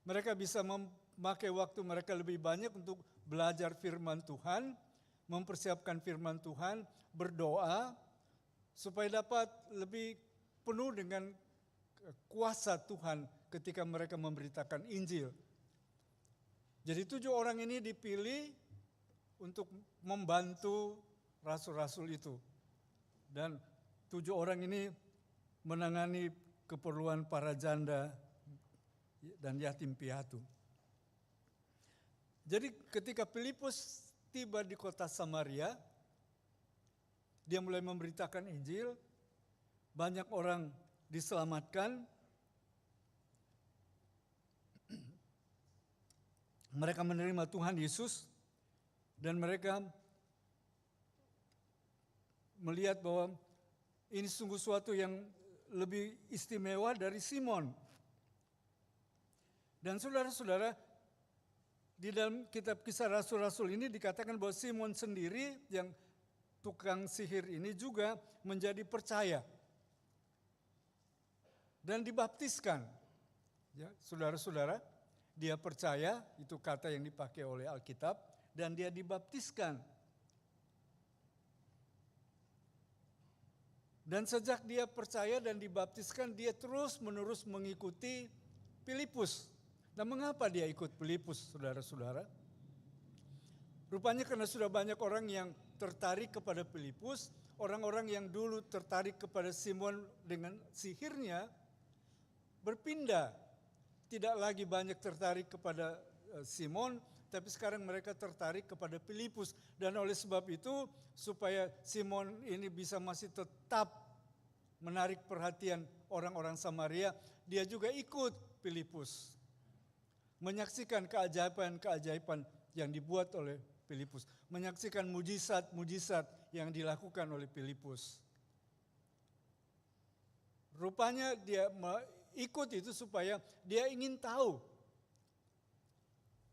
F: Mereka bisa memakai waktu mereka lebih banyak untuk belajar firman Tuhan, mempersiapkan firman Tuhan, berdoa, supaya dapat lebih penuh dengan kuasa Tuhan ketika mereka memberitakan Injil. Jadi 7 orang ini dipilih untuk membantu rasul-rasul itu. Dan 7 orang ini menangani keperluan para janda dan yatim piatu. Jadi ketika Filipus tiba di kota Samaria, dia mulai memberitakan Injil, banyak orang diselamatkan, mereka menerima Tuhan Yesus, dan mereka melihat bahwa ini sungguh suatu yang lebih istimewa dari Simon. Dan saudara-saudara, di dalam kitab Kisah Rasul-Rasul ini dikatakan bahwa Simon sendiri yang tukang sihir ini juga menjadi percaya dan dibaptiskan. Ya, saudara-saudara, dia percaya, itu kata yang dipakai oleh Alkitab, dan dia dibaptiskan. Dan sejak dia percaya dan dibaptiskan, dia terus-menerus mengikuti Filipus. Dan mengapa dia ikut Filipus, saudara-saudara? Rupanya karena sudah banyak orang yang tertarik kepada Filipus, orang-orang yang dulu tertarik kepada Simon dengan sihirnya, berpindah. Tidak lagi banyak tertarik kepada Simon, tapi sekarang mereka tertarik kepada Filipus. Dan oleh sebab itu, supaya Simon ini bisa masih tetap menarik perhatian orang-orang Samaria, dia juga ikut Filipus. Menyaksikan keajaiban-keajaiban yang dibuat oleh Filipus. Menyaksikan mujizat-mujizat yang dilakukan oleh Filipus. Rupanya dia ikut itu supaya dia ingin tahu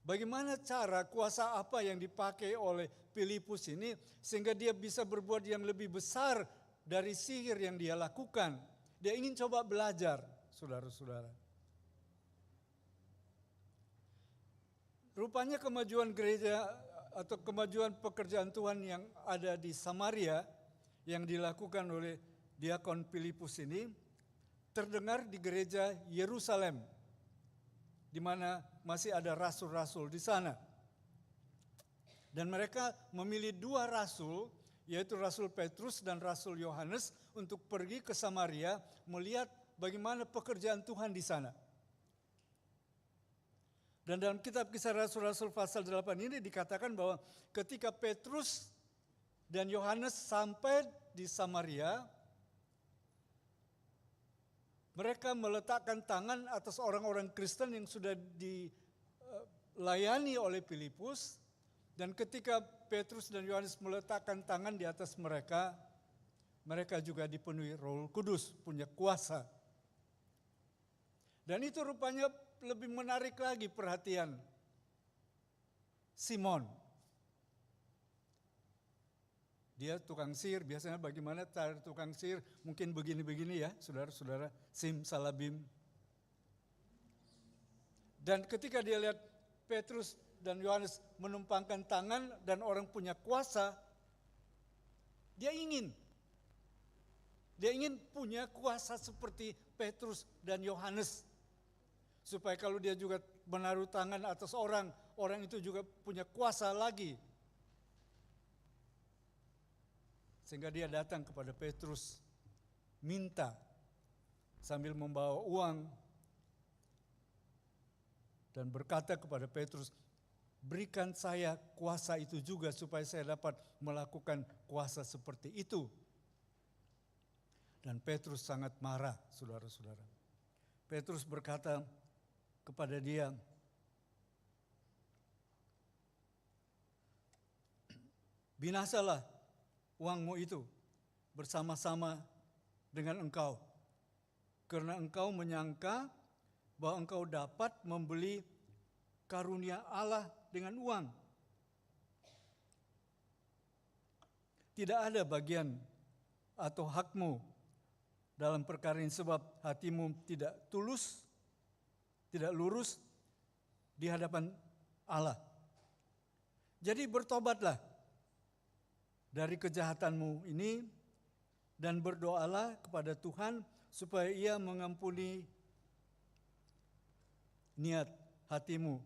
F: bagaimana cara, kuasa apa yang dipakai oleh Filipus ini sehingga dia bisa berbuat yang lebih besar dari sihir yang dia lakukan. Dia ingin coba belajar, saudara-saudara. Rupanya kemajuan gereja atau kemajuan pekerjaan Tuhan yang ada di Samaria yang dilakukan oleh diakon Filipus ini terdengar di gereja Yerusalem, di mana masih ada rasul-rasul di sana. Dan mereka memilih 2 rasul, yaitu Rasul Petrus dan Rasul Yohanes, untuk pergi ke Samaria melihat bagaimana pekerjaan Tuhan di sana. Dan dalam kitab Kisah Rasul-Rasul pasal 8 ini dikatakan bahwa ketika Petrus dan Yohanes sampai di Samaria, mereka meletakkan tangan atas orang-orang Kristen yang sudah dilayani oleh Filipus. Dan ketika Petrus dan Yohanes meletakkan tangan di atas mereka, mereka juga dipenuhi Roh Kudus, punya kuasa. Dan itu rupanya lebih menarik lagi perhatian Simon. Dia tukang sihir, biasanya bagaimana cara tukang sihir? Mungkin begini-begini ya, saudara-saudara, simsalabim. Dan ketika dia lihat Petrus dan Yohanes menumpangkan tangan dan orang punya kuasa, dia ingin punya kuasa seperti Petrus dan Yohanes. Supaya kalau dia juga menaruh tangan atas orang, orang itu juga punya kuasa lagi. Sehingga dia datang kepada Petrus, minta sambil membawa uang. Dan berkata kepada Petrus, berikan saya kuasa itu juga supaya saya dapat melakukan kuasa seperti itu. Dan Petrus sangat marah, saudara-saudara. Petrus berkata kepada dia, binasalah uangmu itu bersama-sama dengan engkau. Karena engkau menyangka bahwa engkau dapat membeli karunia Allah dengan uang. Tidak ada bagian atau hakmu dalam perkara ini sebab hatimu tidak tulus, tidak lurus di hadapan Allah. Jadi bertobatlah dari kejahatanmu ini dan berdoalah kepada Tuhan supaya Ia mengampuni niat hatimu.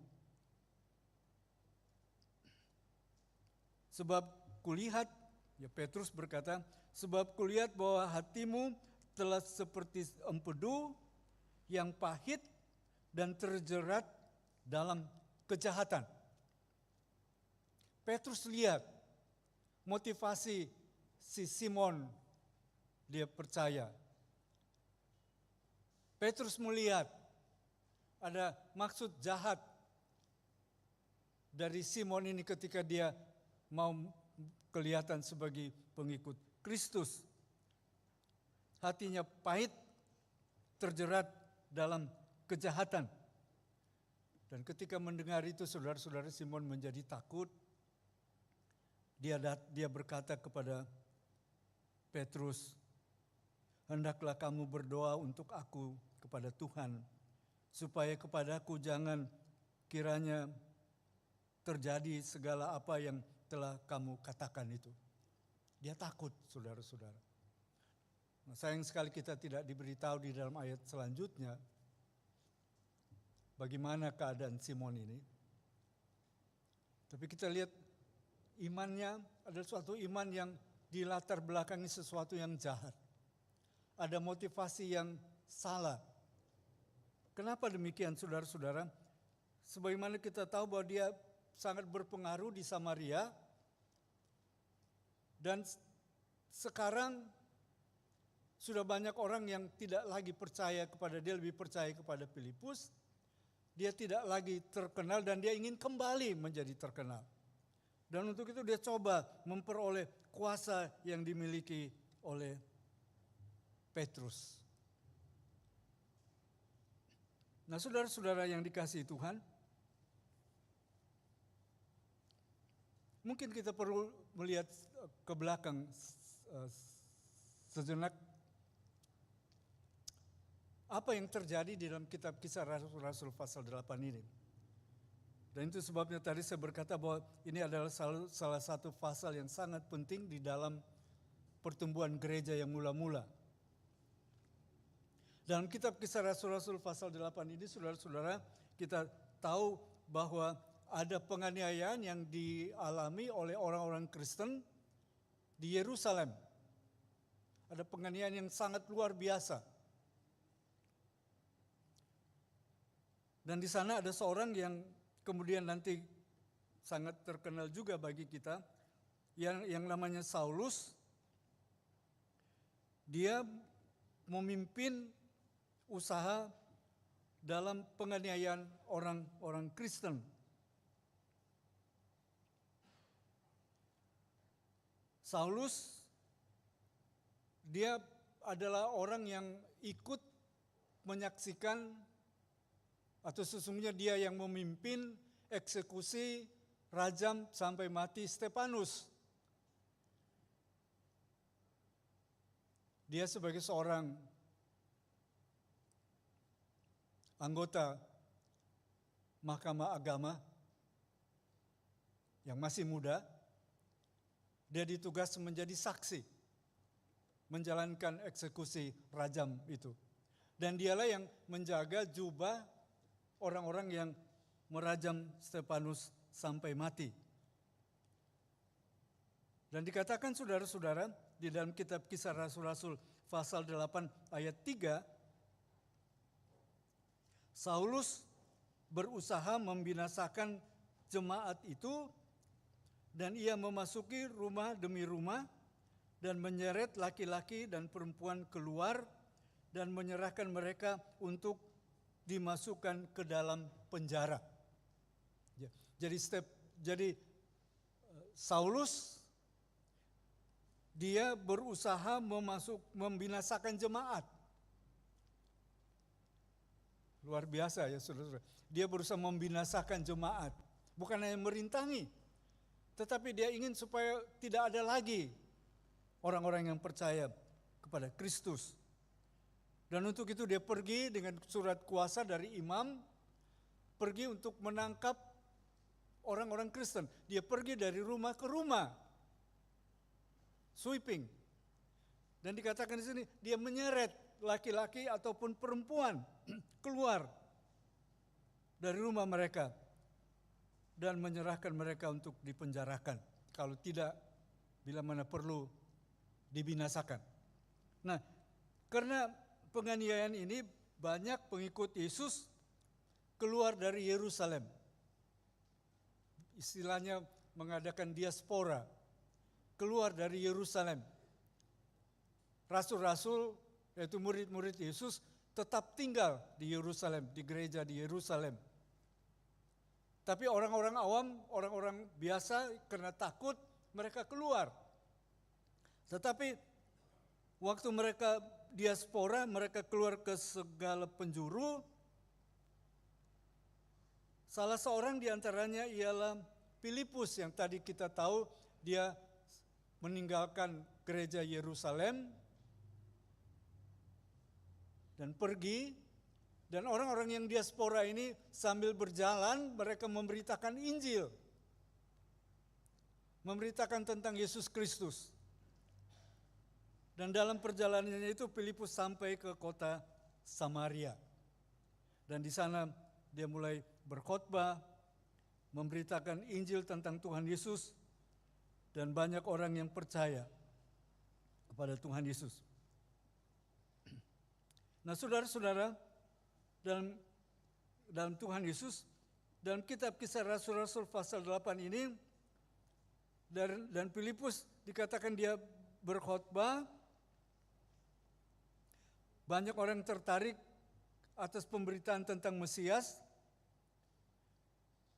F: Sebab kulihat, ya Petrus berkata, sebab kulihat bahwa hatimu telah seperti empedu yang pahit dan terjerat dalam kejahatan. Petrus lihat motivasi si Simon, dia percaya. Petrus melihat ada maksud jahat dari Simon ini ketika dia mau kelihatan sebagai pengikut Kristus. Hatinya pahit, terjerat dalam kejahatan. Dan ketika mendengar itu saudara-saudara, Simon menjadi takut. Dia berkata kepada Petrus, hendaklah kamu berdoa untuk aku kepada Tuhan, supaya kepadaku jangan kiranya terjadi segala apa yang telah kamu katakan itu. Dia takut, saudara-saudara. Nah, sayang sekali kita tidak diberitahu di dalam ayat selanjutnya bagaimana keadaan Simon ini. Tapi kita lihat imannya adalah suatu iman yang dilatar belakangi sesuatu yang jahat. Ada motivasi yang salah. Kenapa demikian, saudara-saudara? Sebagaimana kita tahu bahwa dia sangat berpengaruh di Samaria, dan sekarang sudah banyak orang yang tidak lagi percaya kepada dia, lebih percaya kepada Filipus. Dia tidak lagi terkenal dan dia ingin kembali menjadi terkenal. Dan untuk itu dia coba memperoleh kuasa yang dimiliki oleh Petrus. Nah, saudara-saudara yang dikasihi Tuhan, mungkin kita perlu melihat ke belakang sejenak. Apa yang terjadi di dalam kitab Kisah Rasul-Rasul pasal 8 ini. Dan itu sebabnya tadi saya berkata bahwa ini adalah salah satu pasal yang sangat penting di dalam pertumbuhan gereja yang mula-mula. Dalam kitab Kisah Rasul-Rasul pasal 8 ini, saudara-saudara, kita tahu bahwa ada penganiayaan yang dialami oleh orang-orang Kristen di Yerusalem. Ada penganiayaan yang sangat luar biasa. Dan di sana ada seorang yang kemudian nanti sangat terkenal juga bagi kita, yang namanya Saulus. Dia memimpin usaha dalam penganiayaan orang Kristen. Saulus, dia adalah orang yang ikut menyaksikan, atau sesungguhnya dia yang memimpin eksekusi rajam sampai mati Stefanus. Dia sebagai seorang anggota Mahkamah Agama yang masih muda, dia ditugas menjadi saksi menjalankan eksekusi rajam itu. Dan dialah yang menjaga jubah orang-orang yang merajam Stefanus sampai mati. Dan dikatakan saudara-saudara, di dalam kitab Kisah Rasul-Rasul pasal 8 ayat 3, Saulus berusaha membinasakan jemaat itu, dan ia memasuki rumah demi rumah dan menyeret laki-laki dan perempuan keluar dan menyerahkan mereka untuk dimasukkan ke dalam penjara. Jadi Saulus dia berusaha membinasakan jemaat. Luar biasa ya saudara-saudara. Dia berusaha membinasakan jemaat. Bukan hanya merintangi, tetapi dia ingin supaya tidak ada lagi orang-orang yang percaya kepada Kristus. Dan untuk itu dia pergi dengan surat kuasa dari imam, pergi untuk menangkap orang-orang Kristen. Dia pergi dari rumah ke rumah, sweeping. Dan dikatakan di sini dia menyeret laki-laki ataupun perempuan keluar dari rumah mereka dan menyerahkan mereka untuk dipenjarakan. Kalau tidak, bila mana perlu dibinasakan. Nah, karena penganiayaan ini banyak pengikut Yesus keluar dari Yerusalem. Istilahnya mengadakan diaspora, keluar dari Yerusalem. Rasul-rasul, yaitu murid-murid Yesus, tetap tinggal di Yerusalem, di gereja di Yerusalem. Tapi orang-orang awam, orang-orang biasa karena takut mereka keluar. Tetapi waktu mereka diaspora, mereka keluar ke segala penjuru. Salah seorang di antaranya ialah Filipus yang tadi kita tahu dia meninggalkan gereja Yerusalem dan pergi. Dan orang-orang yang diaspora ini sambil berjalan mereka memberitakan Injil. Memberitakan tentang Yesus Kristus. Dan dalam perjalanannya itu Filipus sampai ke kota Samaria. Dan di sana dia mulai berkhotbah, memberitakan Injil tentang Tuhan Yesus, dan banyak orang yang percaya kepada Tuhan Yesus. Nah saudara-saudara, dalam Tuhan Yesus, dalam kitab Kisah Rasul-Rasul pasal 8 ini, dan Filipus dikatakan dia berkhotbah, banyak orang tertarik atas pemberitaan tentang Mesias,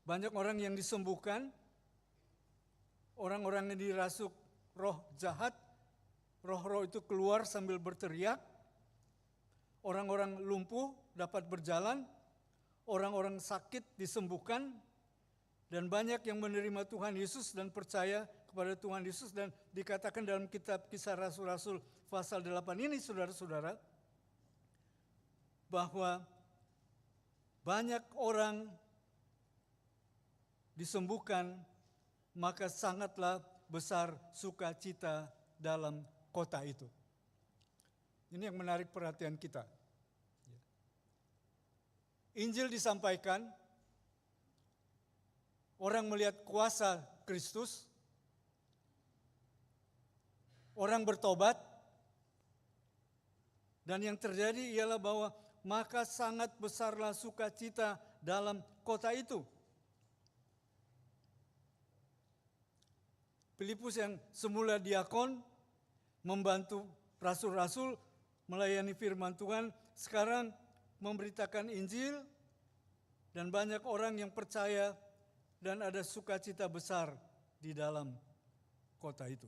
F: banyak orang yang disembuhkan, orang-orang yang dirasuk roh jahat, roh-roh itu keluar sambil berteriak, orang-orang lumpuh dapat berjalan, orang-orang sakit disembuhkan, dan banyak yang menerima Tuhan Yesus dan percaya kepada Tuhan Yesus. Dan dikatakan dalam kitab Kisah Rasul-Rasul pasal 8 ini saudara-saudara, bahwa banyak orang disembuhkan, maka sangatlah besar sukacita dalam kota itu. Ini yang menarik perhatian kita. Injil disampaikan, orang melihat kuasa Kristus, orang bertobat, dan yang terjadi ialah bahwa maka sangat besarlah sukacita dalam kota itu. Filipus yang semula diakon, membantu rasul-rasul melayani firman Tuhan, sekarang memberitakan Injil, dan banyak orang yang percaya dan ada sukacita besar di dalam kota itu.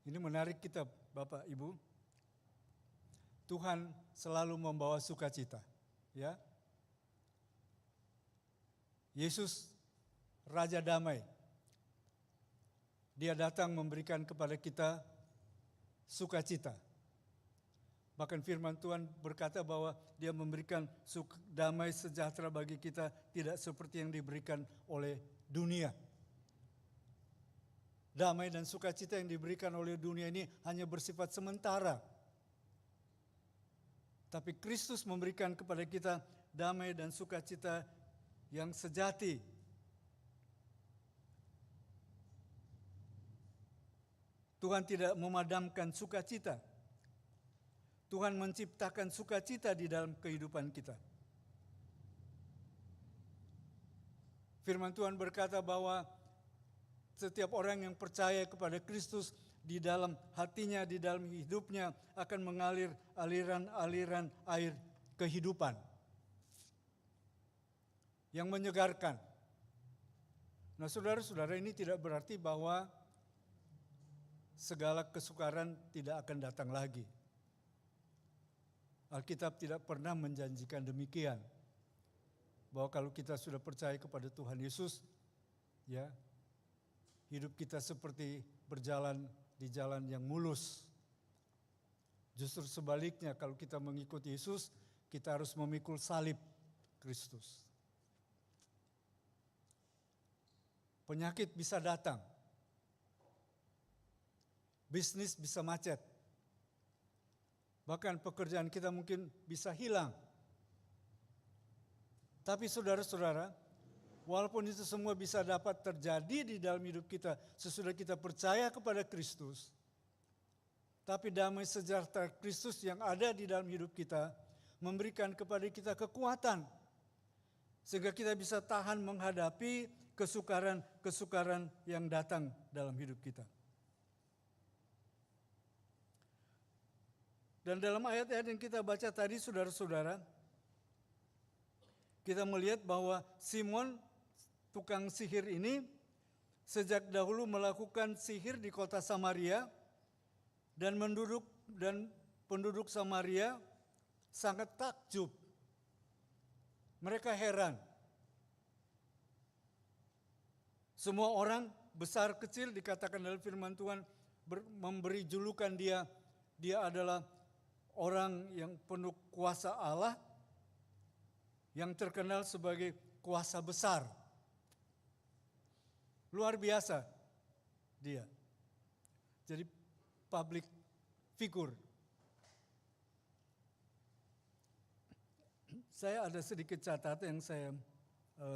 F: Ini menarik kita, Bapak, Ibu. Tuhan selalu membawa sukacita, ya. Yesus Raja Damai. Dia datang memberikan kepada kita sukacita. Bahkan firman Tuhan berkata bahwa dia memberikan damai sejahtera bagi kita, tidak seperti yang diberikan oleh dunia. Damai dan sukacita yang diberikan oleh dunia ini hanya bersifat sementara. Tapi Kristus memberikan kepada kita damai dan sukacita yang sejati. Tuhan tidak memadamkan sukacita. Tuhan menciptakan sukacita di dalam kehidupan kita. Firman Tuhan berkata bahwa setiap orang yang percaya kepada Kristus, di dalam hatinya, di dalam hidupnya akan mengalir aliran-aliran air kehidupan yang menyegarkan. Nah, saudara-saudara, ini tidak berarti bahwa segala kesukaran tidak akan datang lagi. Alkitab tidak pernah menjanjikan demikian. Bahwa kalau kita sudah percaya kepada Tuhan Yesus, ya, hidup kita seperti berjalan di jalan yang mulus. Justru sebaliknya, kalau kita mengikuti Yesus, kita harus memikul salib Kristus. Penyakit bisa datang. Bisnis bisa macet. Bahkan pekerjaan kita mungkin bisa hilang. Tapi saudara-saudara, walaupun itu semua bisa dapat terjadi di dalam hidup kita sesudah kita percaya kepada Kristus, tapi damai sejahtera Kristus yang ada di dalam hidup kita memberikan kepada kita kekuatan sehingga kita bisa tahan menghadapi kesukaran-kesukaran yang datang dalam hidup kita. Dan dalam ayat-ayat yang kita baca tadi, saudara-saudara, kita melihat bahwa Simon, tukang sihir ini, sejak dahulu melakukan sihir di kota Samaria, dan penduduk Samaria sangat takjub. Mereka heran. Semua orang besar kecil dikatakan dalam firman Tuhan memberi julukan dia adalah orang yang penuh kuasa Allah, yang terkenal sebagai kuasa besar. Luar biasa dia. Jadi public figure. Saya ada sedikit catatan yang saya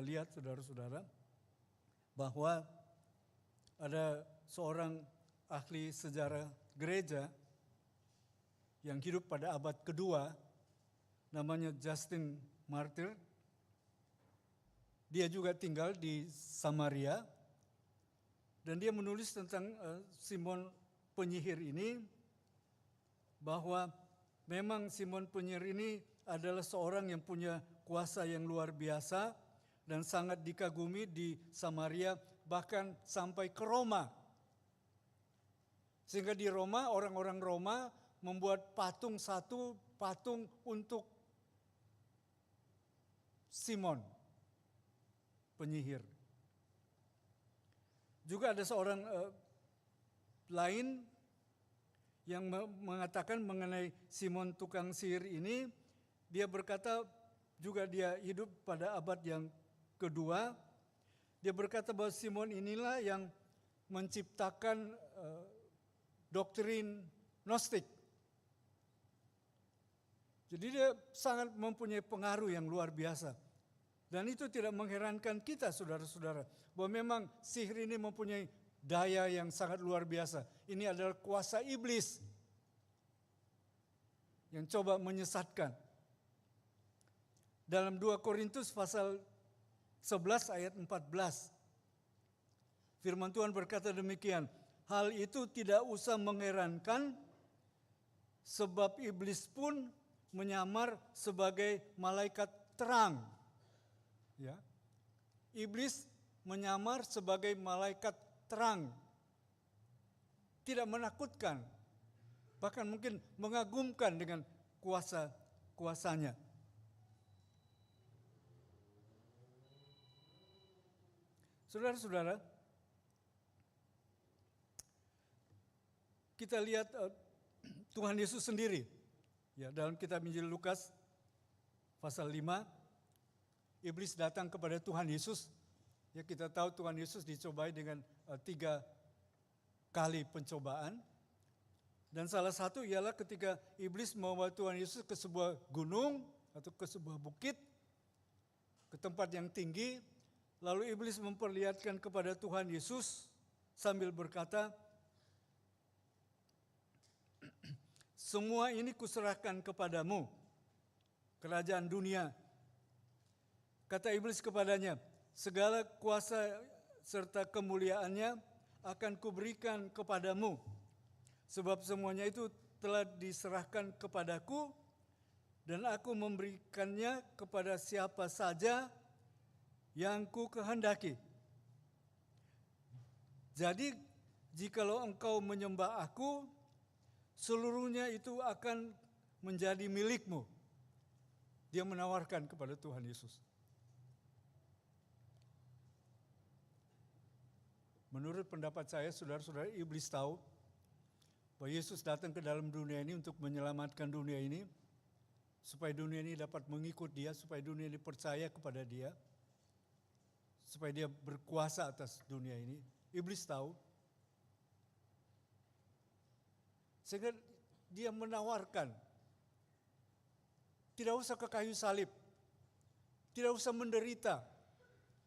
F: lihat, saudara-saudara, bahwa ada seorang ahli sejarah gereja yang hidup pada abad kedua, namanya Justin Martyr. Dia juga tinggal di Samaria, dan dia menulis tentang Simon penyihir ini, bahwa memang Simon penyihir ini adalah seorang yang punya kuasa yang luar biasa dan sangat dikagumi di Samaria, bahkan sampai ke Roma. Sehingga di Roma, orang-orang Roma membuat satu patung untuk Simon penyihir. Juga ada seorang lain yang mengatakan mengenai Simon tukang sihir ini, dia berkata juga dia hidup pada abad yang kedua. Dia berkata bahwa Simon inilah yang menciptakan doktrin Gnostik. Jadi dia sangat mempunyai pengaruh yang luar biasa. Dan itu tidak mengherankan kita, saudara-saudara, bahwa memang sihir ini mempunyai daya yang sangat luar biasa. Ini adalah kuasa iblis. yang coba menyesatkan. Dalam 2 Korintus pasal 11 ayat 14, firman Tuhan berkata demikian, hal itu tidak usah mengherankan sebab iblis pun menyamar sebagai malaikat terang. Ya. Iblis menyamar sebagai malaikat terang. Tidak menakutkan, bahkan mungkin mengagumkan dengan kuasanya. Saudara-saudara, kita lihat Tuhan Yesus sendiri. Ya, dalam kitab Injil Lukas pasal 5, iblis datang kepada Tuhan Yesus. Ya, kita tahu Tuhan Yesus dicobai dengan 3 kali pencobaan. Dan salah satu ialah ketika iblis membawa Tuhan Yesus ke sebuah gunung atau ke sebuah bukit, ke tempat yang tinggi. Lalu iblis memperlihatkan kepada Tuhan Yesus sambil berkata, semua ini kuserahkan kepadamu, kerajaan dunia. Kata iblis kepadanya, segala kuasa serta kemuliaannya akan kuberikan kepadamu. Sebab semuanya itu telah diserahkan kepadaku dan aku memberikannya kepada siapa saja yang ku kehendaki. Jadi jikalau engkau menyembah aku, seluruhnya itu akan menjadi milikmu. Dia menawarkan kepada Tuhan Yesus. Menurut pendapat saya, saudara-saudara, iblis tahu bahwa Yesus datang ke dalam dunia ini untuk menyelamatkan dunia ini, supaya dunia ini dapat mengikut dia, supaya dunia ini percaya kepada dia, supaya dia berkuasa atas dunia ini. Iblis tahu. Sehingga dia menawarkan, tidak usah ke kayu salib, tidak usah menderita.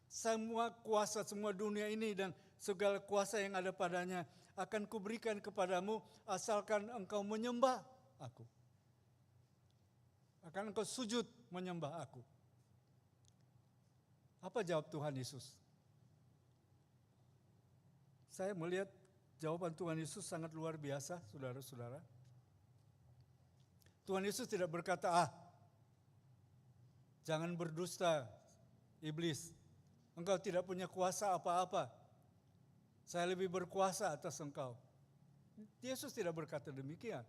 F: Semua kuasa, semua dunia ini dan segala kuasa yang ada padanya akan kuberikan kepadamu asalkan engkau menyembah aku. Akan engkau sujud menyembah aku. Apa jawab Tuhan Yesus? Saya melihat jawaban Tuhan Yesus sangat luar biasa, saudara-saudara. Tuhan Yesus tidak berkata, jangan berdusta, iblis. Engkau tidak punya kuasa apa-apa. Saya lebih berkuasa atas engkau. Yesus tidak berkata demikian.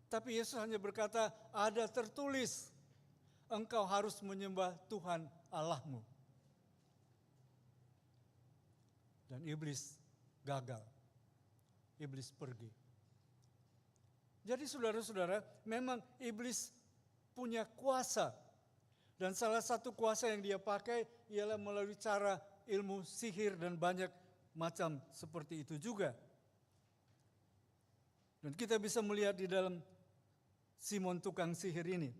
F: Tapi Yesus hanya berkata, ada tertulis, engkau harus menyembah Tuhan Allahmu. Dan iblis gagal. Iblis pergi. Jadi saudara-saudara, memang iblis punya kuasa. Dan salah satu kuasa yang dia pakai ialah melalui cara ilmu sihir dan banyak macam seperti itu juga. Dan kita bisa melihat di dalam Simon tukang sihir ini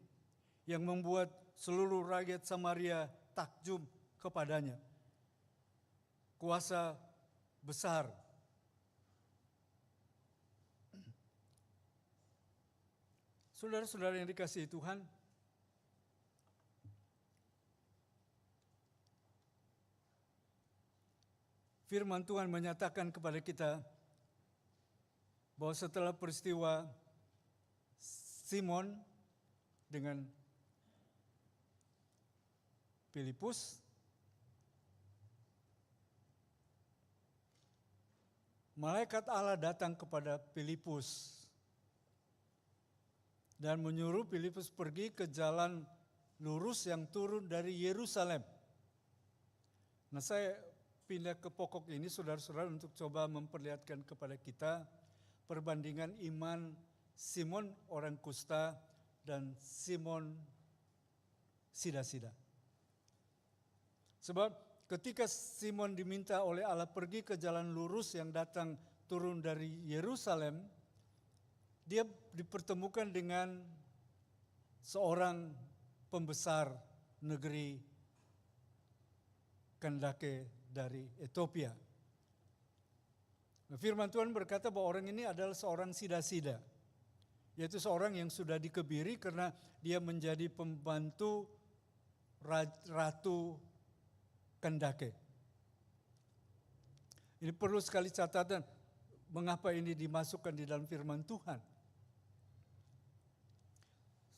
F: yang membuat seluruh rakyat Samaria takjub kepadanya. Kuasa besar. Saudara-saudara yang dikasihi Tuhan, firman Tuhan menyatakan kepada kita bahwa setelah peristiwa Simon dengan Filipus, malaikat Allah datang kepada Filipus dan menyuruh Filipus pergi ke jalan lurus yang turun dari Yerusalem. Nah, saya pindah ke pokok ini, saudara-saudara, untuk coba memperlihatkan kepada kita perbandingan iman Simon orang kusta dan Simon sida-sida. Sebab ketika Simon diminta oleh Allah pergi ke jalan lurus yang datang turun dari Yerusalem, dia dipertemukan dengan seorang pembesar negeri Kandake dari Ethiopia. Firman Tuhan berkata bahwa orang ini adalah seorang sida-sida. yaitu seorang yang sudah dikebiri karena dia menjadi pembantu Ratu Kandake. Ini perlu sekali catatan, mengapa ini dimasukkan di dalam firman Tuhan.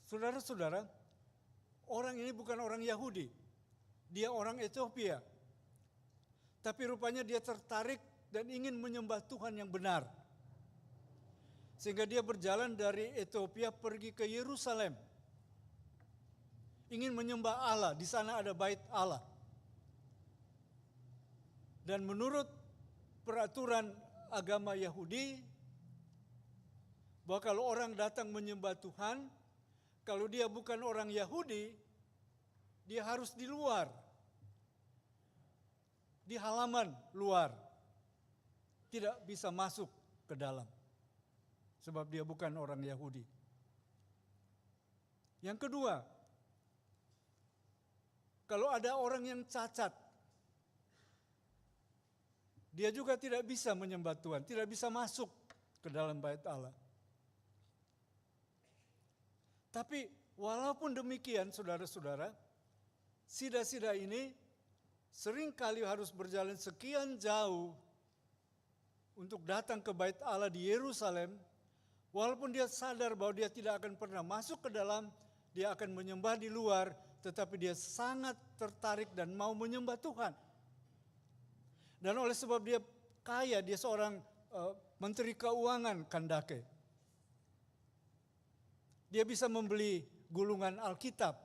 F: Saudara-saudara, orang ini bukan orang Yahudi, dia orang Ethiopia. Tapi rupanya dia tertarik dan ingin menyembah Tuhan yang benar. Sehingga dia berjalan dari Ethiopia pergi ke Yerusalem. Ingin menyembah Allah, di sana ada bait Allah. Dan menurut peraturan agama Yahudi, bahwa kalau orang datang menyembah Tuhan, kalau dia bukan orang Yahudi, dia harus di luar. Di halaman luar. Tidak bisa masuk ke dalam. Sebab dia bukan orang Yahudi. Yang kedua, kalau ada orang yang cacat, dia juga tidak bisa menyembah Tuhan, tidak bisa masuk ke dalam bait Allah. Tapi walaupun demikian, saudara-saudara, sida-sida ini seringkali harus berjalan sekian jauh untuk datang ke bait Allah di Yerusalem. Walaupun dia sadar bahwa dia tidak akan pernah masuk ke dalam, dia akan menyembah di luar, tetapi dia sangat tertarik dan mau menyembah Tuhan. Dan oleh sebab dia kaya, dia seorang menteri keuangan Kandake. Dia bisa membeli gulungan Alkitab.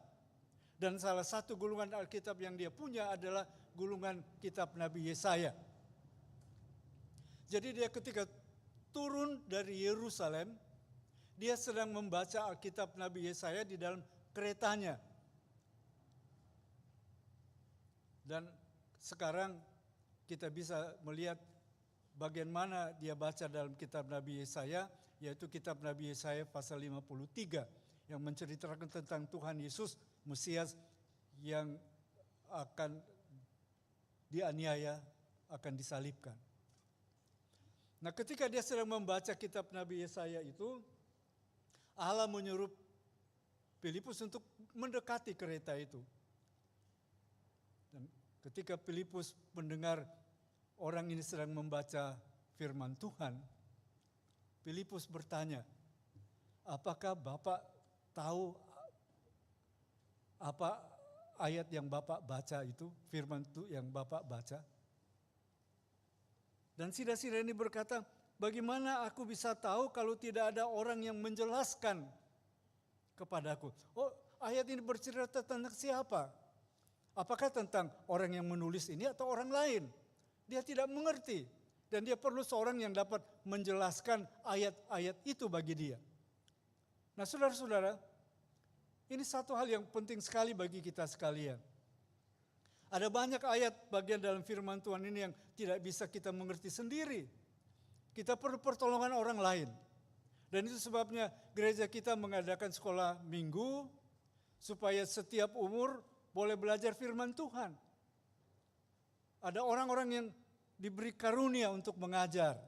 F: Dan salah satu gulungan Alkitab yang dia punya adalah gulungan kitab Nabi Yesaya. Jadi dia ketika turun dari Yerusalem, dia sedang membaca Alkitab Nabi Yesaya di dalam keretanya. Dan sekarang kita bisa melihat bagian mana dia baca dalam kitab Nabi Yesaya, yaitu kitab Nabi Yesaya pasal 53 yang menceritakan tentang Tuhan Yesus, Mesias yang akan dianiaya, akan disalibkan. Nah, ketika dia sedang membaca kitab Nabi Yesaya itu, Allah menyuruh Filipus untuk mendekati kereta itu. Dan ketika Filipus mendengar orang ini sedang membaca firman Tuhan, Filipus bertanya, apakah Bapak tahu apa ayat yang Bapak baca itu, firman itu yang Bapak baca? Dan sida-sida ini berkata, bagaimana aku bisa tahu kalau tidak ada orang yang menjelaskan kepadaku? Oh, ayat ini bercerita tentang siapa? Apakah tentang orang yang menulis ini atau orang lain? Dia tidak mengerti. Dan dia perlu seorang yang dapat menjelaskan ayat-ayat itu bagi dia. Nah, saudara-saudara, ini satu hal yang penting sekali bagi kita sekalian. Ada banyak ayat bagian dalam firman Tuhan ini yang tidak bisa kita mengerti sendiri. Kita perlu pertolongan orang lain. Dan itu sebabnya gereja kita mengadakan sekolah minggu supaya setiap umur boleh belajar firman Tuhan. Ada orang-orang yang diberi karunia untuk mengajar.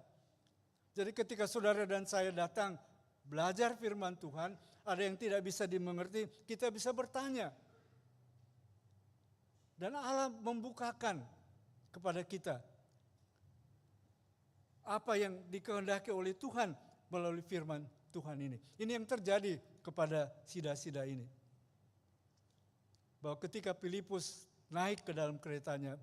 F: Jadi ketika saudara dan saya datang belajar firman Tuhan, ada yang tidak bisa dimengerti, kita bisa bertanya. Dan Allah membukakan kepada kita apa yang dikehendaki oleh Tuhan melalui firman Tuhan ini. Ini yang terjadi kepada sida-sida ini. Bahwa ketika Filipus naik ke dalam keretanya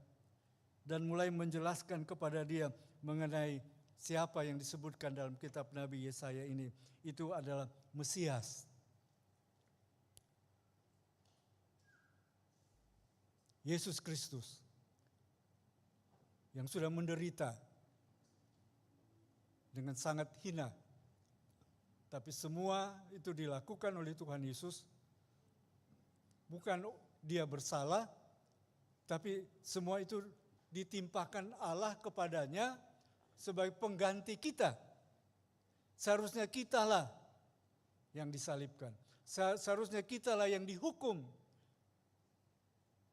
F: dan mulai menjelaskan kepada dia mengenai siapa yang disebutkan dalam kitab Nabi Yesaya ini, itu adalah Mesias. Yesus Kristus yang sudah menderita dengan sangat hina. Tapi semua itu dilakukan oleh Tuhan Yesus. Bukan dia bersalah, tapi semua itu ditimpakan Allah kepadanya sebagai pengganti kita. Seharusnya kitalah yang disalibkan. Seharusnya kitalah yang dihukum.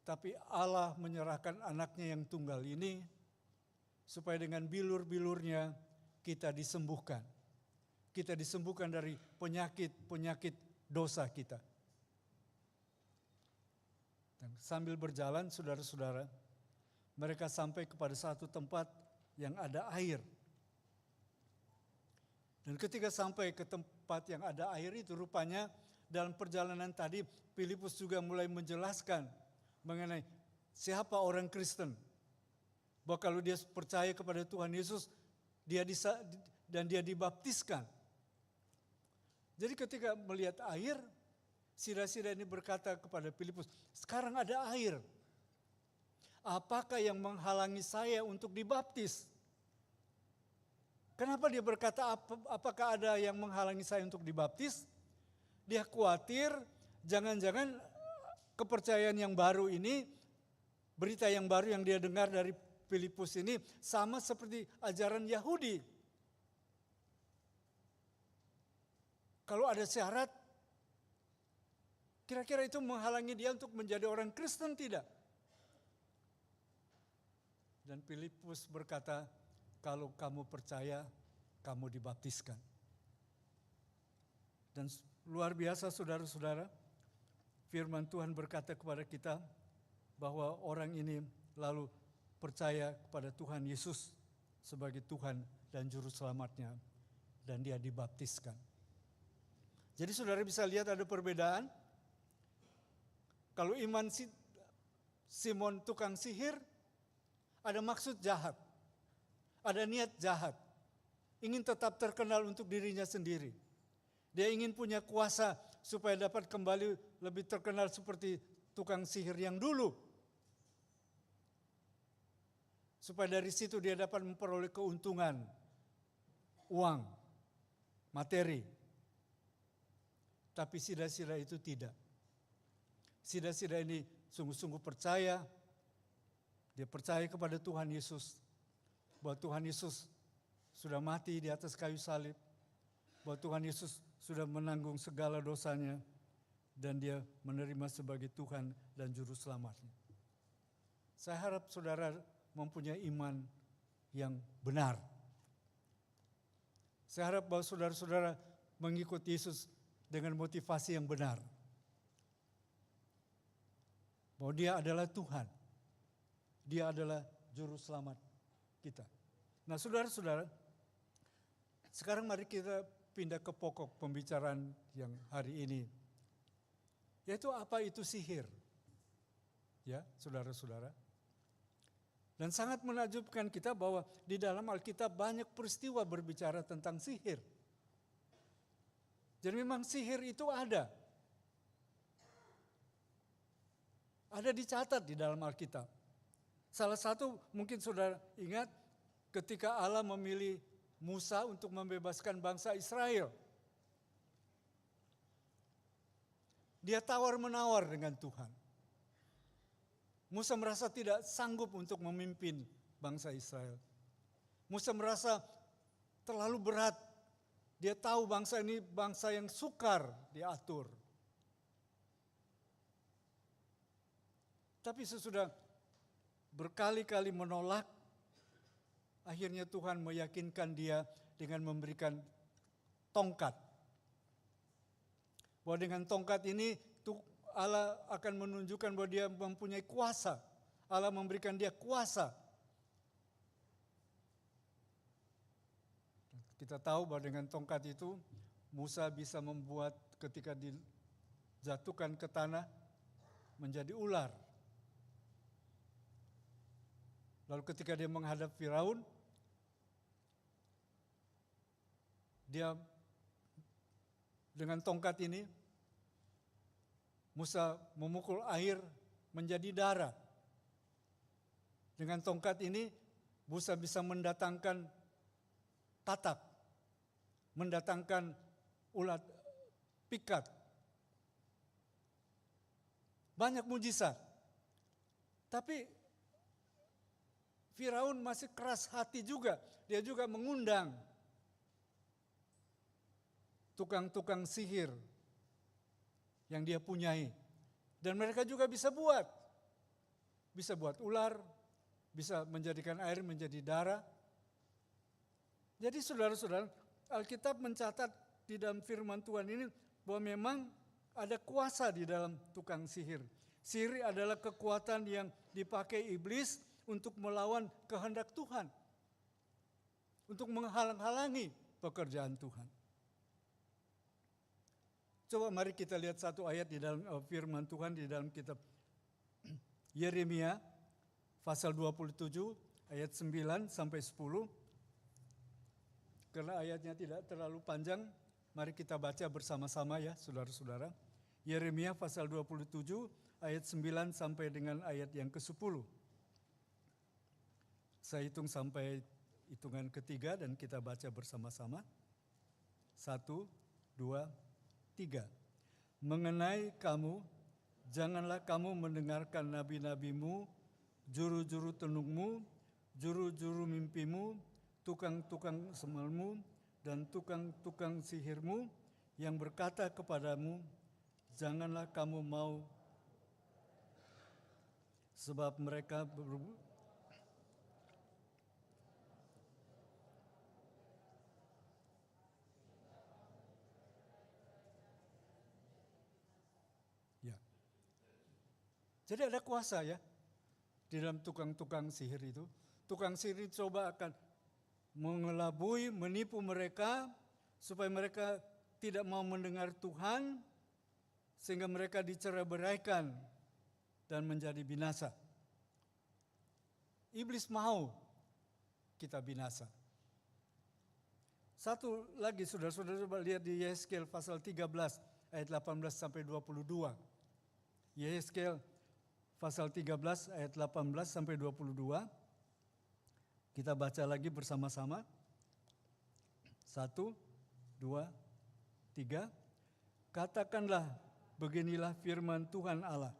F: Tapi Allah menyerahkan anaknya yang tunggal ini supaya dengan bilur-bilurnya kita disembuhkan. kita disembuhkan dari penyakit-penyakit dosa kita. Dan sambil berjalan, saudara-saudara, mereka sampai kepada satu tempat yang ada air. Dan ketika sampai ke tempat yang ada air itu, rupanya dalam perjalanan tadi Filipus juga mulai menjelaskan mengenai siapa orang Kristen. Bahwa kalau dia percaya kepada Tuhan Yesus, dia dibaptiskan. Jadi ketika melihat air, sira-sira ini berkata kepada Filipus, sekarang ada air. Apakah yang menghalangi saya untuk dibaptis? Kenapa dia berkata, apakah ada yang menghalangi saya untuk dibaptis? Dia khawatir, jangan-jangan kepercayaan yang baru ini, berita yang baru yang dia dengar dari Filipus ini, sama seperti ajaran Yahudi. Kalau ada syarat, kira-kira itu menghalangi dia untuk menjadi orang Kristen tidak? Dan Filipus berkata, kalau kamu percaya, kamu dibaptiskan. Dan luar biasa saudara-saudara, firman Tuhan berkata kepada kita bahwa orang ini lalu percaya kepada Tuhan Yesus sebagai Tuhan dan Juru Selamatnya, dan dia dibaptiskan. Jadi saudara bisa lihat ada perbedaan. Kalau iman Simon tukang sihir, ada maksud jahat, ada niat jahat, ingin tetap terkenal untuk dirinya sendiri. Dia ingin punya kuasa supaya dapat kembali lebih terkenal seperti tukang sihir yang dulu. Supaya dari situ dia dapat memperoleh keuntungan, uang, materi. Tapi sida-sida itu tidak. Sida-sida ini sungguh-sungguh percaya, dia percaya kepada Tuhan Yesus, bahwa Tuhan Yesus sudah mati di atas kayu salib, bahwa Tuhan Yesus sudah menanggung segala dosanya, dan dia menerima sebagai Tuhan dan Juru Selamatnya. Saya harap saudara mempunyai iman yang benar. Saya harap bahwa saudara-saudara mengikuti Yesus dengan motivasi yang benar. Bahwa dia adalah Tuhan. Dia adalah Juru Selamat kita. Nah saudara-saudara, sekarang mari kita pindah ke pokok pembicaraan yang hari ini. Yaitu apa itu sihir. Ya saudara-saudara. Dan sangat menakjubkan kita bahwa di dalam Alkitab banyak peristiwa berbicara tentang sihir. Jadi memang sihir itu ada. Ada dicatat di dalam Alkitab. Salah satu mungkin saudara ingat ketika Allah memilih Musa untuk membebaskan bangsa Israel. Dia tawar-menawar dengan Tuhan. Musa merasa tidak sanggup untuk memimpin bangsa Israel. Musa merasa terlalu berat. Dia tahu bangsa ini bangsa yang sukar diatur. Tapi sesudah berkali-kali menolak, akhirnya Tuhan meyakinkan dia dengan memberikan tongkat. Bahwa dengan tongkat ini Allah akan menunjukkan bahwa dia mempunyai kuasa. Allah memberikan dia kuasa. Kita tahu bahwa dengan tongkat itu Musa bisa membuat ketika dijatuhkan ke tanah menjadi ular. Lalu ketika dia menghadap Firaun, dia dengan tongkat ini Musa memukul air menjadi darah. Dengan tongkat ini Musa bisa mendatangkan katak, mendatangkan ulat pikat. Banyak mujizat. Tapi Firaun masih keras hati juga. Dia juga mengundang tukang-tukang sihir yang dia punyai. Dan mereka juga bisa buat. Bisa buat ular, bisa menjadikan air menjadi darah. Jadi saudara-saudara, Alkitab mencatat di dalam firman Tuhan ini bahwa memang ada kuasa di dalam tukang sihir. Sihir adalah kekuatan yang dipakai iblis untuk melawan kehendak Tuhan. Untuk menghalang-halangi pekerjaan Tuhan. Coba mari kita lihat satu ayat di dalam firman Tuhan di dalam kitab Yeremia pasal 27 ayat 9 sampai 10. Karena ayatnya tidak terlalu panjang, mari kita baca bersama-sama ya saudara-saudara. Yeremia pasal 27 ayat 9 sampai dengan ayat yang ke-10. Saya hitung sampai hitungan ketiga dan kita baca bersama-sama. 1, 2, 3. Mengenai kamu, janganlah kamu mendengarkan nabi-nabimu, juru-juru tenungmu, juru-juru mimpimu, tukang-tukang semelmu, dan tukang-tukang sihirmu yang berkata kepadamu, janganlah kamu mau, sebab mereka Jadi ada kuasa ya di dalam tukang-tukang sihir itu. Tukang sihir coba akan mengelabui, menipu mereka supaya mereka tidak mau mendengar Tuhan sehingga mereka dicerai-beraikan dan menjadi binasa. Iblis mau kita binasa. Satu lagi saudara-saudara coba lihat di Yehezkiel pasal 13 ayat 18 sampai 22. Yehezkiel pasal 13 ayat 18 sampai 22. Kita baca lagi bersama-sama. 1, 2, 3. Katakanlah beginilah firman Tuhan Allah.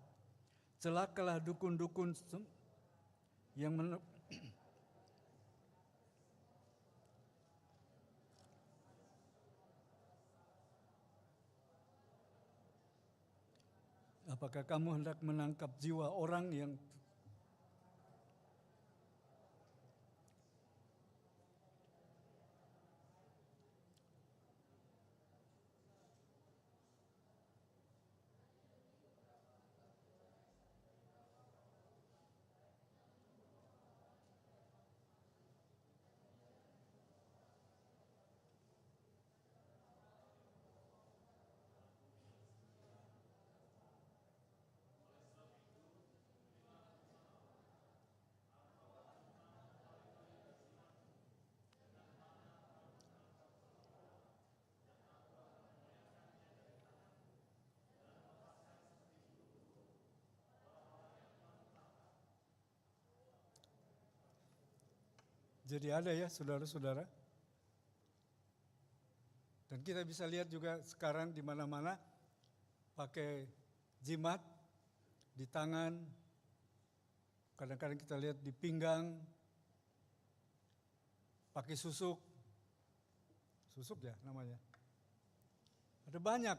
F: Celakalah dukun-dukun yang Apakah kamu hendak menangkap jiwa orang yang jadi ada ya saudara-saudara. Dan kita bisa lihat juga sekarang di mana-mana pakai jimat di tangan, kadang-kadang kita lihat di pinggang, pakai susuk ya namanya. Ada banyak.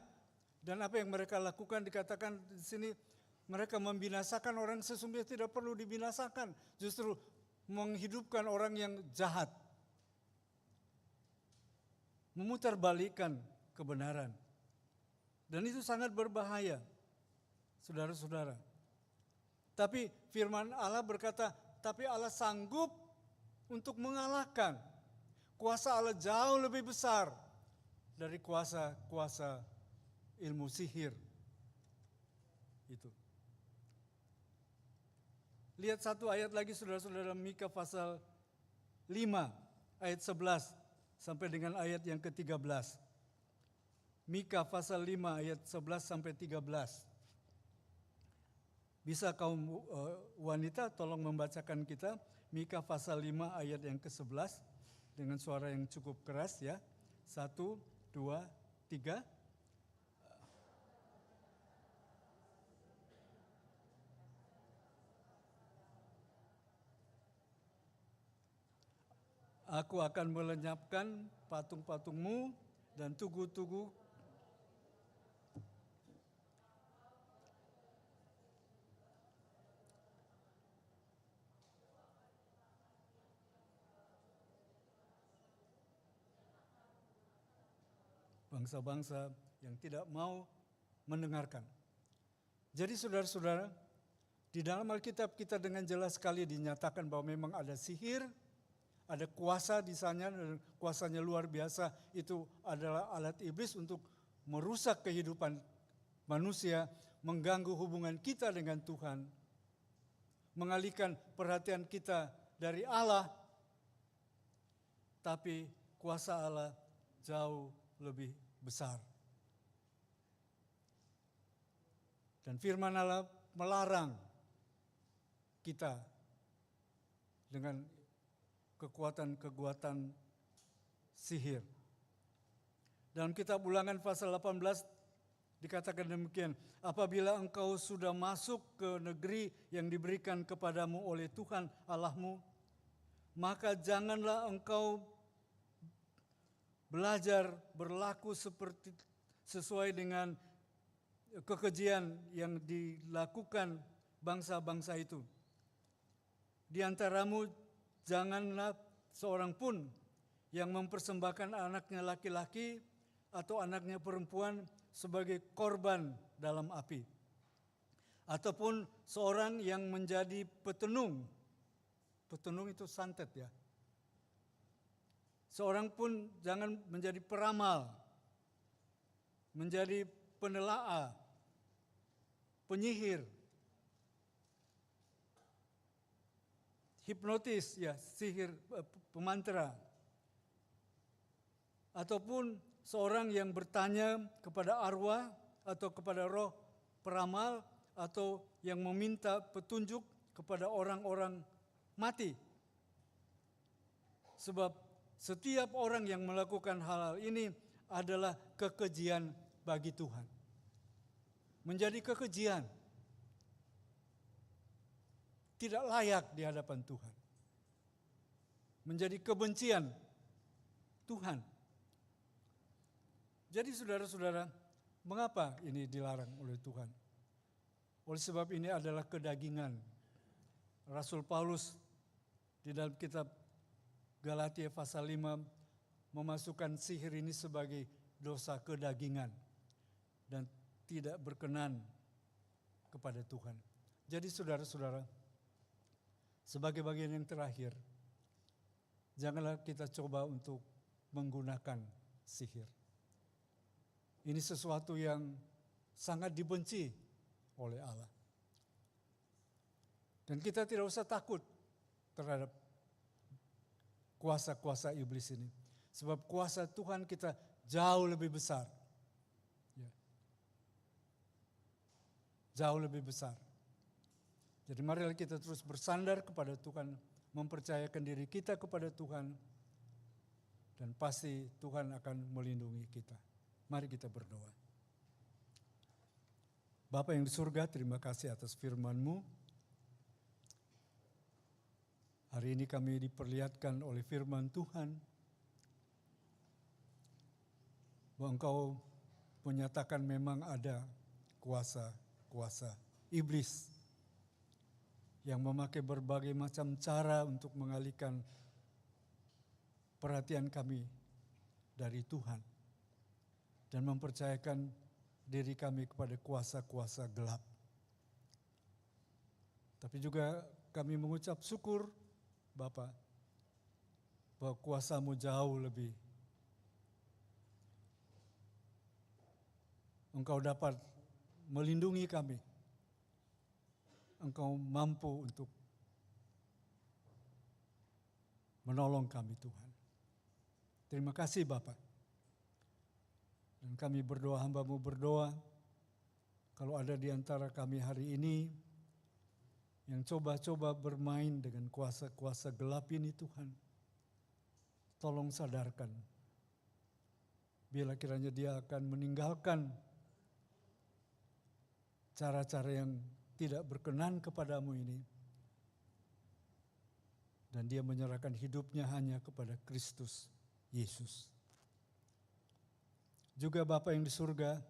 F: Dan apa yang mereka lakukan dikatakan di sini mereka membinasakan orang sesungguhnya tidak perlu dibinasakan, justru menghidupkan orang yang jahat. Memutarbalikkan kebenaran. Dan itu sangat berbahaya, saudara-saudara. Tapi firman Allah berkata, tapi Allah sanggup untuk mengalahkan. Kuasa Allah jauh lebih besar dari kuasa-kuasa ilmu sihir. Itu. Lihat satu ayat lagi saudara-saudara, Mika pasal 5 ayat 11 sampai dengan ayat yang ke-13. Mika pasal 5 ayat 11 sampai 13. Bisa kaum wanita tolong membacakan kita Mika pasal 5 ayat yang ke-11 dengan suara yang cukup keras ya. 1, 2, 3. Aku akan melenyapkan patung-patungmu dan tugu-tugu bangsa-bangsa yang tidak mau mendengarkan. Jadi saudara-saudara, di dalam Alkitab kita dengan jelas sekali dinyatakan bahwa memang ada sihir, ada kuasa di sana, dan kuasanya luar biasa. Itu adalah alat iblis untuk merusak kehidupan manusia, mengganggu hubungan kita dengan Tuhan, mengalihkan perhatian kita dari Allah. Tapi kuasa Allah jauh lebih besar. Dan firman Allah melarang kita dengan kekuatan-kekuatan sihir. Dalam kitab Ulangan pasal 18 dikatakan demikian, apabila engkau sudah masuk ke negeri yang diberikan kepadamu oleh Tuhan Allahmu, maka janganlah engkau belajar berlaku sesuai dengan kekejian yang dilakukan bangsa-bangsa itu. Di antaramu janganlah seorang pun yang mempersembahkan anaknya laki-laki atau anaknya perempuan sebagai korban dalam api. Ataupun seorang yang menjadi petenung. Petenung itu santet ya. Seorang pun jangan menjadi peramal, menjadi penelaah, penyihir, hipnotis ya, sihir, pemantra. Ataupun seorang yang bertanya kepada arwah atau kepada roh peramal atau yang meminta petunjuk kepada orang-orang mati. Sebab setiap orang yang melakukan hal-hal ini adalah kekejian bagi Tuhan. Menjadi kekejian. Tidak layak di hadapan Tuhan. Menjadi kebencian Tuhan. Jadi saudara-saudara, mengapa ini dilarang oleh Tuhan? Oleh sebab ini adalah kedagingan. Rasul Paulus di dalam kitab Galatia pasal 5 memasukkan sihir ini sebagai dosa kedagingan dan tidak berkenan kepada Tuhan. Jadi saudara-saudara, sebagai bagian yang terakhir, janganlah kita coba untuk menggunakan sihir. Ini sesuatu yang sangat dibenci oleh Allah. Dan kita tidak usah takut terhadap kuasa-kuasa iblis ini. Sebab kuasa Tuhan kita jauh lebih besar. Ya. Jauh lebih besar. Jadi marilah kita terus bersandar kepada Tuhan, mempercayakan diri kita kepada Tuhan, dan pasti Tuhan akan melindungi kita. Mari kita berdoa. Bapa yang di surga, terima kasih atas firman-Mu. Hari ini kami diperlihatkan oleh firman Tuhan bahwa Engkau menyatakan memang ada kuasa-kuasa iblis yang memakai berbagai macam cara untuk mengalihkan perhatian kami dari Tuhan dan mempercayakan diri kami kepada kuasa-kuasa gelap. Tapi juga kami mengucap syukur Bapa, bahwa kuasa-Mu jauh lebih. Engkau dapat melindungi kami. Engkau mampu untuk menolong kami Tuhan. Terima kasih Bapa. Dan kami berdoa, hamba-Mu berdoa, kalau ada di antara kami hari ini yang coba-coba bermain dengan kuasa-kuasa gelap ini Tuhan, tolong sadarkan. Bila kiranya dia akan meninggalkan cara-cara yang tidak berkenan kepadamu ini, dan dia menyerahkan hidupnya hanya kepada Kristus Yesus. Juga Bapa yang di surga,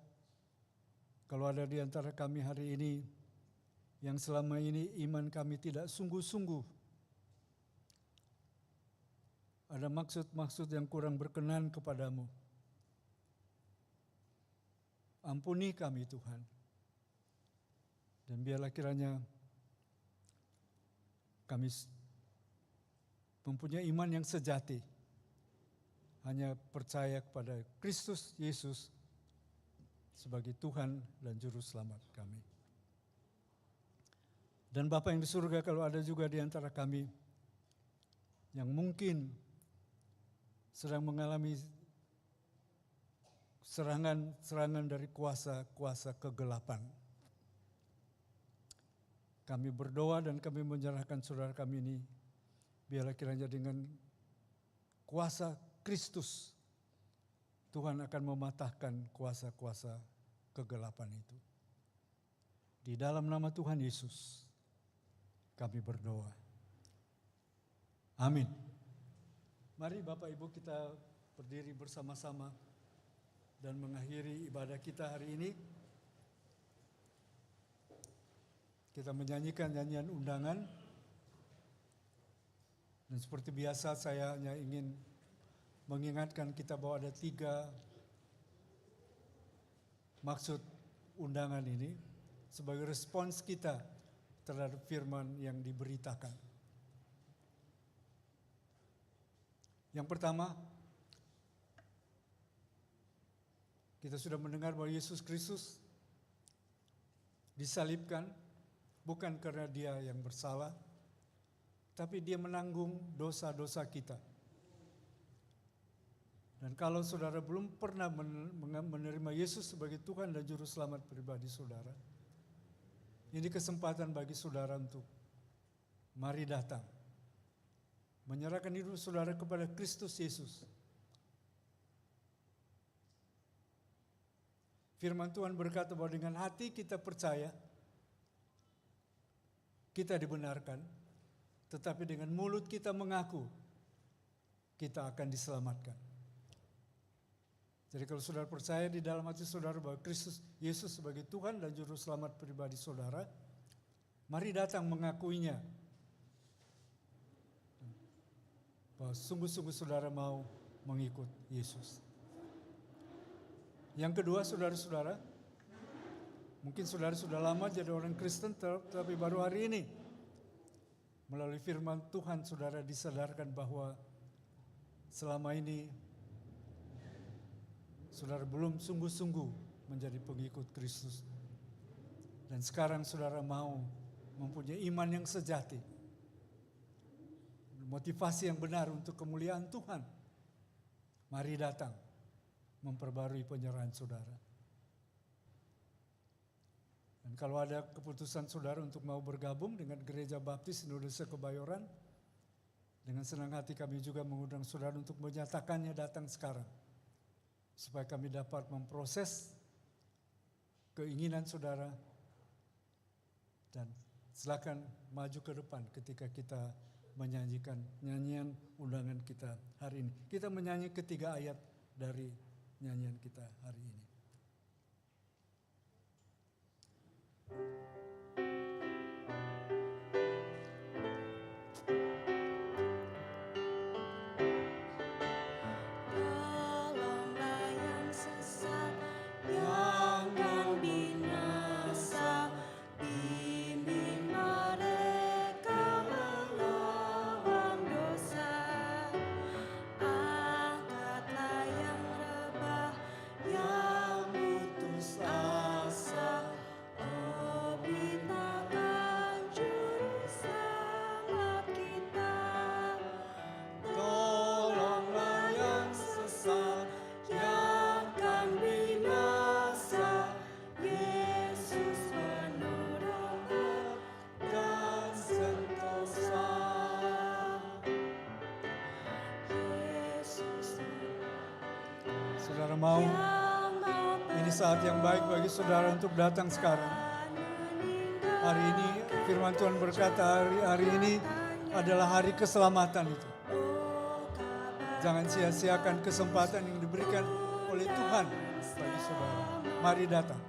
F: kalau ada di antara kami hari ini yang selama ini iman kami tidak sungguh-sungguh, ada maksud-maksud yang kurang berkenan kepadamu, Ampuni kami Tuhan. Dan biarlah kiranya kami mempunyai iman yang sejati, hanya percaya kepada Kristus Yesus sebagai Tuhan dan Juru Selamat kami. Dan Bapa yang di surga, kalau ada juga di antara kami yang mungkin sedang mengalami serangan dari kuasa-kuasa kegelapan, kami berdoa dan kami menyerahkan saudara kami ini, biarlah kiranya dengan kuasa Kristus, Tuhan akan mematahkan kuasa-kuasa kegelapan itu. Di dalam nama Tuhan Yesus, kami berdoa. Amin. Mari Bapak Ibu kita berdiri bersama-sama dan mengakhiri ibadah kita hari ini. Kita menyanyikan nyanyian undangan. Dan seperti biasa saya hanya ingin mengingatkan kita bahwa ada 3 maksud undangan ini sebagai respons kita terhadap firman yang diberitakan. Yang pertama, kita sudah mendengar bahwa Yesus Kristus disalibkan bukan karena dia yang bersalah, tapi dia menanggung dosa-dosa kita. Dan kalau saudara belum pernah menerima Yesus sebagai Tuhan dan Juru Selamat pribadi saudara, ini kesempatan bagi saudara untuk mari datang. Menyerahkan hidup saudara kepada Kristus Yesus. Firman Tuhan berkata bahwa dengan hati kita percaya, kita dibenarkan, tetapi dengan mulut kita mengaku, kita akan diselamatkan. Jadi kalau saudara percaya di dalam hati saudara bahwa Kristus Yesus sebagai Tuhan dan Juru Selamat pribadi saudara, mari datang mengakuinya. Bahwa sungguh-sungguh saudara mau mengikut Yesus. Yang kedua, saudara-saudara, mungkin saudara sudah lama jadi orang Kristen, tapi baru hari ini melalui firman Tuhan saudara disadarkan bahwa selama ini saudara belum sungguh-sungguh menjadi pengikut Kristus. Dan sekarang saudara mau mempunyai iman yang sejati, motivasi yang benar untuk kemuliaan Tuhan. Mari datang memperbarui penyerahan saudara. Dan kalau ada keputusan saudara untuk mau bergabung dengan Gereja Baptis Indonesia Kebayoran, dengan senang hati kami juga mengundang saudara untuk menyatakannya datang sekarang. Supaya kami dapat memproses keinginan saudara. Dan silakan maju ke depan ketika kita menyanyikan nyanyian undangan kita hari ini. Kita menyanyi ketiga ayat dari nyanyian kita hari ini. Saudara mau, ini saat yang baik bagi saudara untuk datang sekarang. Hari ini firman Tuhan berkata hari ini adalah hari keselamatan itu. Jangan sia-siakan kesempatan yang diberikan oleh Tuhan bagi saudara. Mari datang.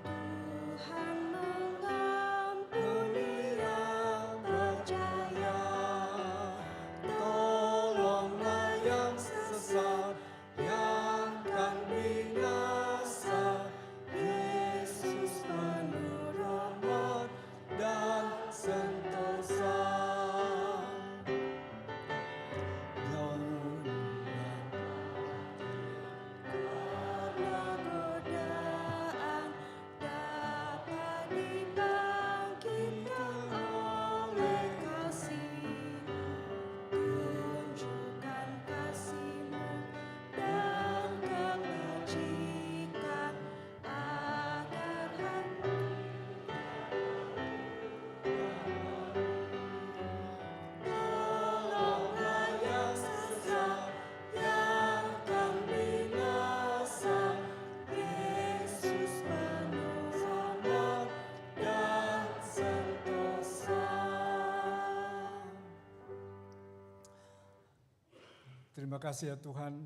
F: Terima kasih ya Tuhan,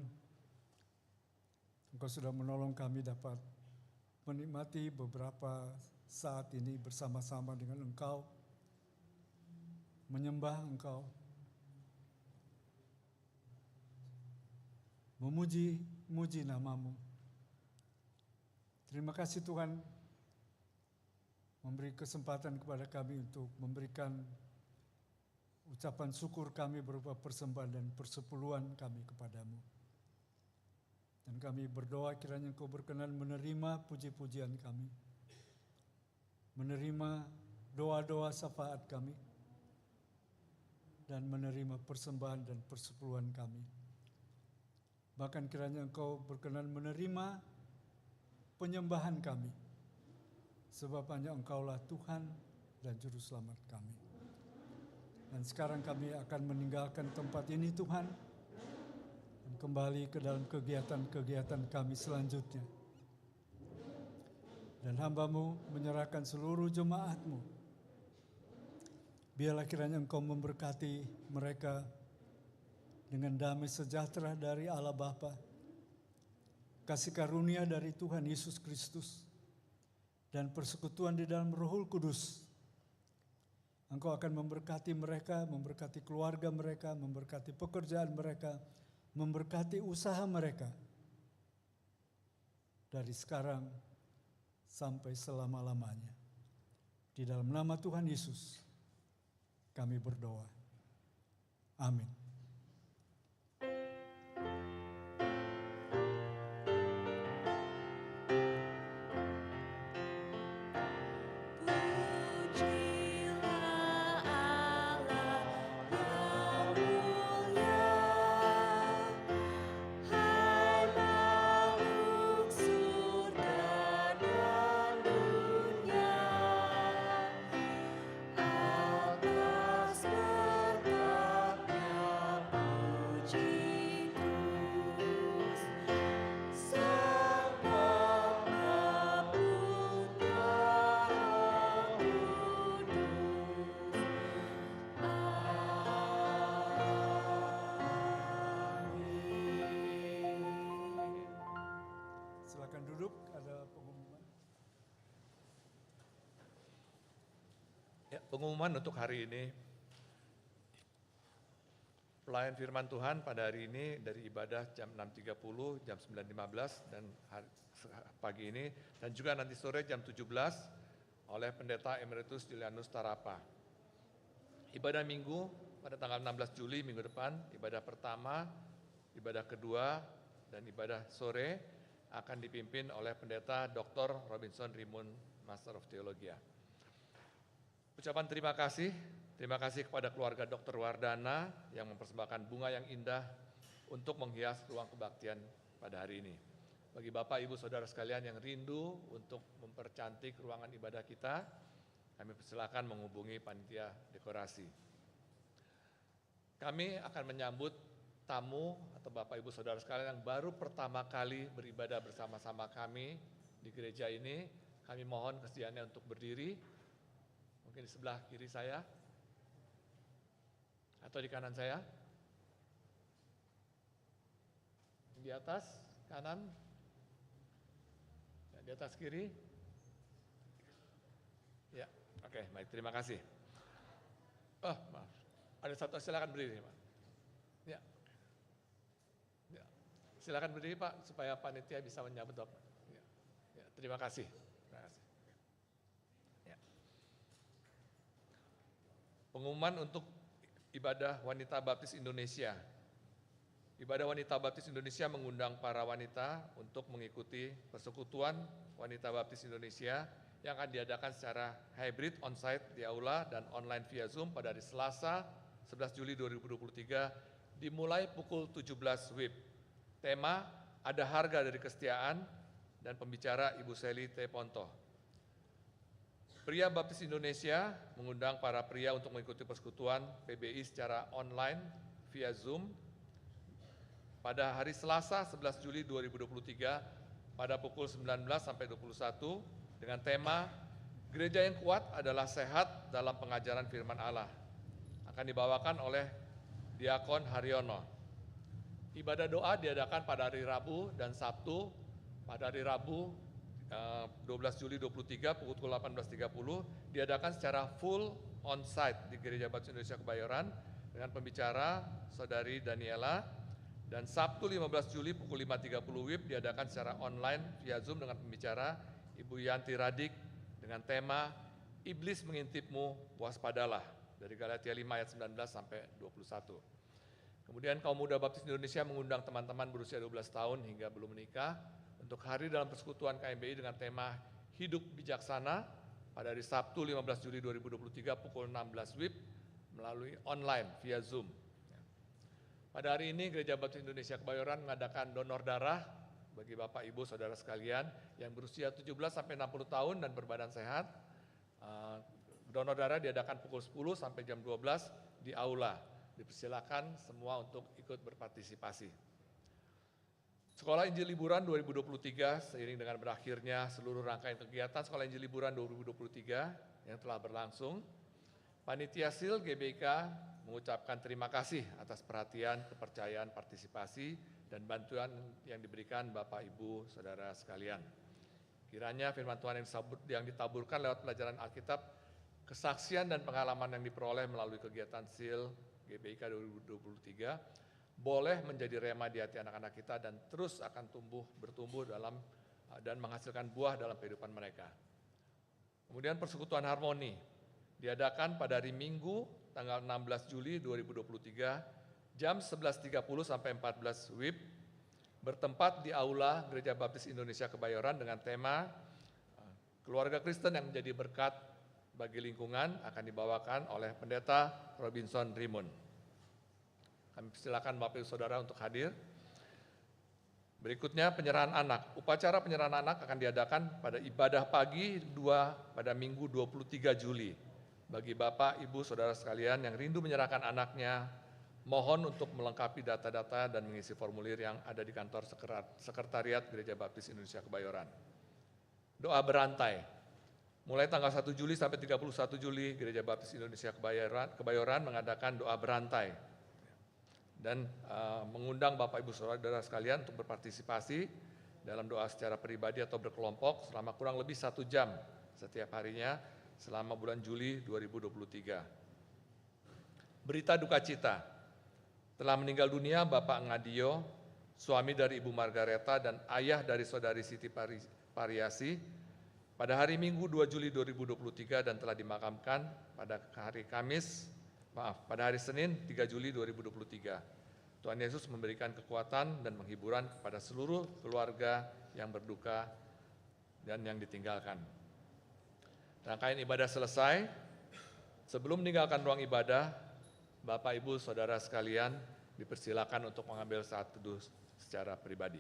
F: Engkau sudah menolong kami dapat menikmati beberapa saat ini bersama-sama dengan Engkau, menyembah Engkau, memuji namamu. Terima kasih Tuhan memberi kesempatan kepada kami untuk memberikan ucapan syukur kami berupa persembahan dan persepuluhan kami kepadamu. Dan kami berdoa kiranya Engkau berkenan menerima puji-pujian kami, menerima doa-doa syafaat kami, dan menerima persembahan dan persepuluhan kami. Bahkan kiranya Engkau berkenan menerima penyembahan kami, sebab hanya Engkaulah Tuhan dan Juru Selamat kami. Dan sekarang kami akan meninggalkan tempat ini Tuhan, dan kembali ke dalam kegiatan-kegiatan kami selanjutnya. Dan hamba-Mu menyerahkan seluruh jemaat-Mu. Biarlah kiranya Engkau memberkati mereka dengan damai sejahtera dari Allah Bapa, kasih karunia dari Tuhan Yesus Kristus, dan persekutuan di dalam Roh Kudus. Engkau akan memberkati mereka, memberkati keluarga mereka, memberkati pekerjaan mereka, memberkati usaha mereka. Dari sekarang sampai selama-lamanya. Di dalam nama Tuhan Yesus, kami berdoa. Amin. Silakan duduk, ada pengumuman.
A: Ya, pengumuman untuk hari ini. Pelayan firman Tuhan pada hari ini dari ibadah jam 6.30, jam 9.15 dan pagi ini, dan juga nanti sore jam 17 oleh Pendeta Emeritus Julianus Tarapa. Ibadah minggu pada tanggal 16 Juli minggu depan, ibadah pertama, ibadah kedua, dan ibadah sore akan dipimpin oleh Pendeta Dr. Robinson Rimun, Master of Theology. Ucapan terima kasih kepada keluarga Dr. Wardana yang mempersembahkan bunga yang indah untuk menghias ruang kebaktian pada hari ini. Bagi Bapak, Ibu, Saudara sekalian yang rindu untuk mempercantik ruangan ibadah kita, kami persilakan menghubungi panitia dekorasi. Kami akan menyambut tamu atau Bapak Ibu Saudara sekalian yang baru pertama kali beribadah bersama-sama kami di gereja ini. Kami mohon kesediaannya untuk berdiri, mungkin di sebelah kiri saya atau di kanan saya, di atas kanan, di atas kiri. Ya, oke, baik, terima kasih. Oh, maaf, ada satu, silakan berdiri Pak. Ya. Silakan berdiri Pak, supaya panitia bisa menyambut Bapak. Ya, terima kasih. Terima kasih. Ya. Pengumuman untuk ibadah Wanita Baptis Indonesia. Ibadah Wanita Baptis Indonesia mengundang para wanita untuk mengikuti persekutuan Wanita Baptis Indonesia yang akan diadakan secara hybrid on-site di aula dan online via Zoom pada hari Selasa 11 Juli 2023 dimulai pukul 17 WIB. Tema, ada harga dari kesetiaan, dan pembicara Ibu Seli T. Ponto. Pria Baptis Indonesia mengundang para pria untuk mengikuti persekutuan PBI secara online via Zoom pada hari Selasa 11 Juli 2023 pada pukul 19 sampai 21 dengan tema Gereja yang Kuat adalah Sehat dalam Pengajaran Firman Allah. Akan dibawakan oleh Diakon Haryono. Ibadah doa diadakan pada hari Rabu dan Sabtu. Pada hari Rabu 12 Juli 23 pukul 18.30 diadakan secara full on-site di Gereja Baptis Indonesia Kebayoran dengan pembicara Saudari Daniela, dan Sabtu 15 Juli pukul 5.30 WIB diadakan secara online via Zoom dengan pembicara Ibu Yanti Radik dengan tema Iblis Mengintipmu, Waspadalah, dari Galatia 5 ayat 19 sampai 21. Kemudian Kaum Muda Baptis Indonesia mengundang teman-teman berusia 12 tahun hingga belum menikah untuk hadir dalam persekutuan KMBI dengan tema Hidup Bijaksana pada hari Sabtu 15 Juli 2023 pukul 16 WIB melalui online via Zoom. Pada hari ini Gereja Baptis Indonesia Kebayoran mengadakan donor darah bagi Bapak Ibu Saudara sekalian yang berusia 17 sampai 60 tahun dan berbadan sehat. Donor darah diadakan pukul 10 sampai jam 12 di aula. Dipersilakan semua untuk ikut berpartisipasi. Sekolah Injil Liburan 2023 seiring dengan berakhirnya seluruh rangkaian kegiatan Sekolah Injil Liburan 2023 yang telah berlangsung, Panitia SIL GBIK mengucapkan terima kasih atas perhatian, kepercayaan, partisipasi, dan bantuan yang diberikan Bapak Ibu Saudara sekalian. Kiranya firman Tuhan yang ditaburkan lewat pelajaran Alkitab, kesaksian dan pengalaman yang diperoleh melalui kegiatan SIL GBIK 2023 boleh menjadi rema di hati anak-anak kita dan terus akan bertumbuh dalam dan menghasilkan buah dalam kehidupan mereka. Kemudian persekutuan harmoni diadakan pada hari Minggu tanggal 16 Juli 2023 jam 11.30 sampai 14 WIB bertempat di Aula Gereja Baptis Indonesia Kebayoran dengan tema Keluarga Kristen yang menjadi berkat bagi lingkungan akan dibawakan oleh Pendeta Robinson Rimun. Kami persilakan Bapak Ibu Saudara untuk hadir. Berikutnya penyerahan anak. Upacara penyerahan anak akan diadakan pada ibadah pagi pada Minggu 23 Juli. Bagi Bapak, Ibu, Saudara sekalian yang rindu menyerahkan anaknya, mohon untuk melengkapi data-data dan mengisi formulir yang ada di kantor Sekretariat Gereja Baptis Indonesia Kebayoran. Doa berantai. Mulai tanggal 1 Juli sampai 31 Juli, Gereja Baptis Indonesia Kebayoran mengadakan doa berantai dan mengundang Bapak Ibu Saudara sekalian untuk berpartisipasi dalam doa secara pribadi atau berkelompok selama kurang lebih 1 jam setiap harinya selama bulan Juli 2023. Berita duka cita, telah meninggal dunia Bapak Ngadio, suami dari Ibu Margareta dan ayah dari Saudari Siti Pariasi, pada hari Minggu 2 Juli 2023 dan telah dimakamkan pada hari Senin 3 Juli 2023. Tuhan Yesus memberikan kekuatan dan penghiburan kepada seluruh keluarga yang berduka dan yang ditinggalkan. Rangkaian ibadah selesai. Sebelum meninggalkan ruang ibadah, Bapak Ibu Saudara sekalian dipersilakan untuk mengambil saat teduh secara pribadi.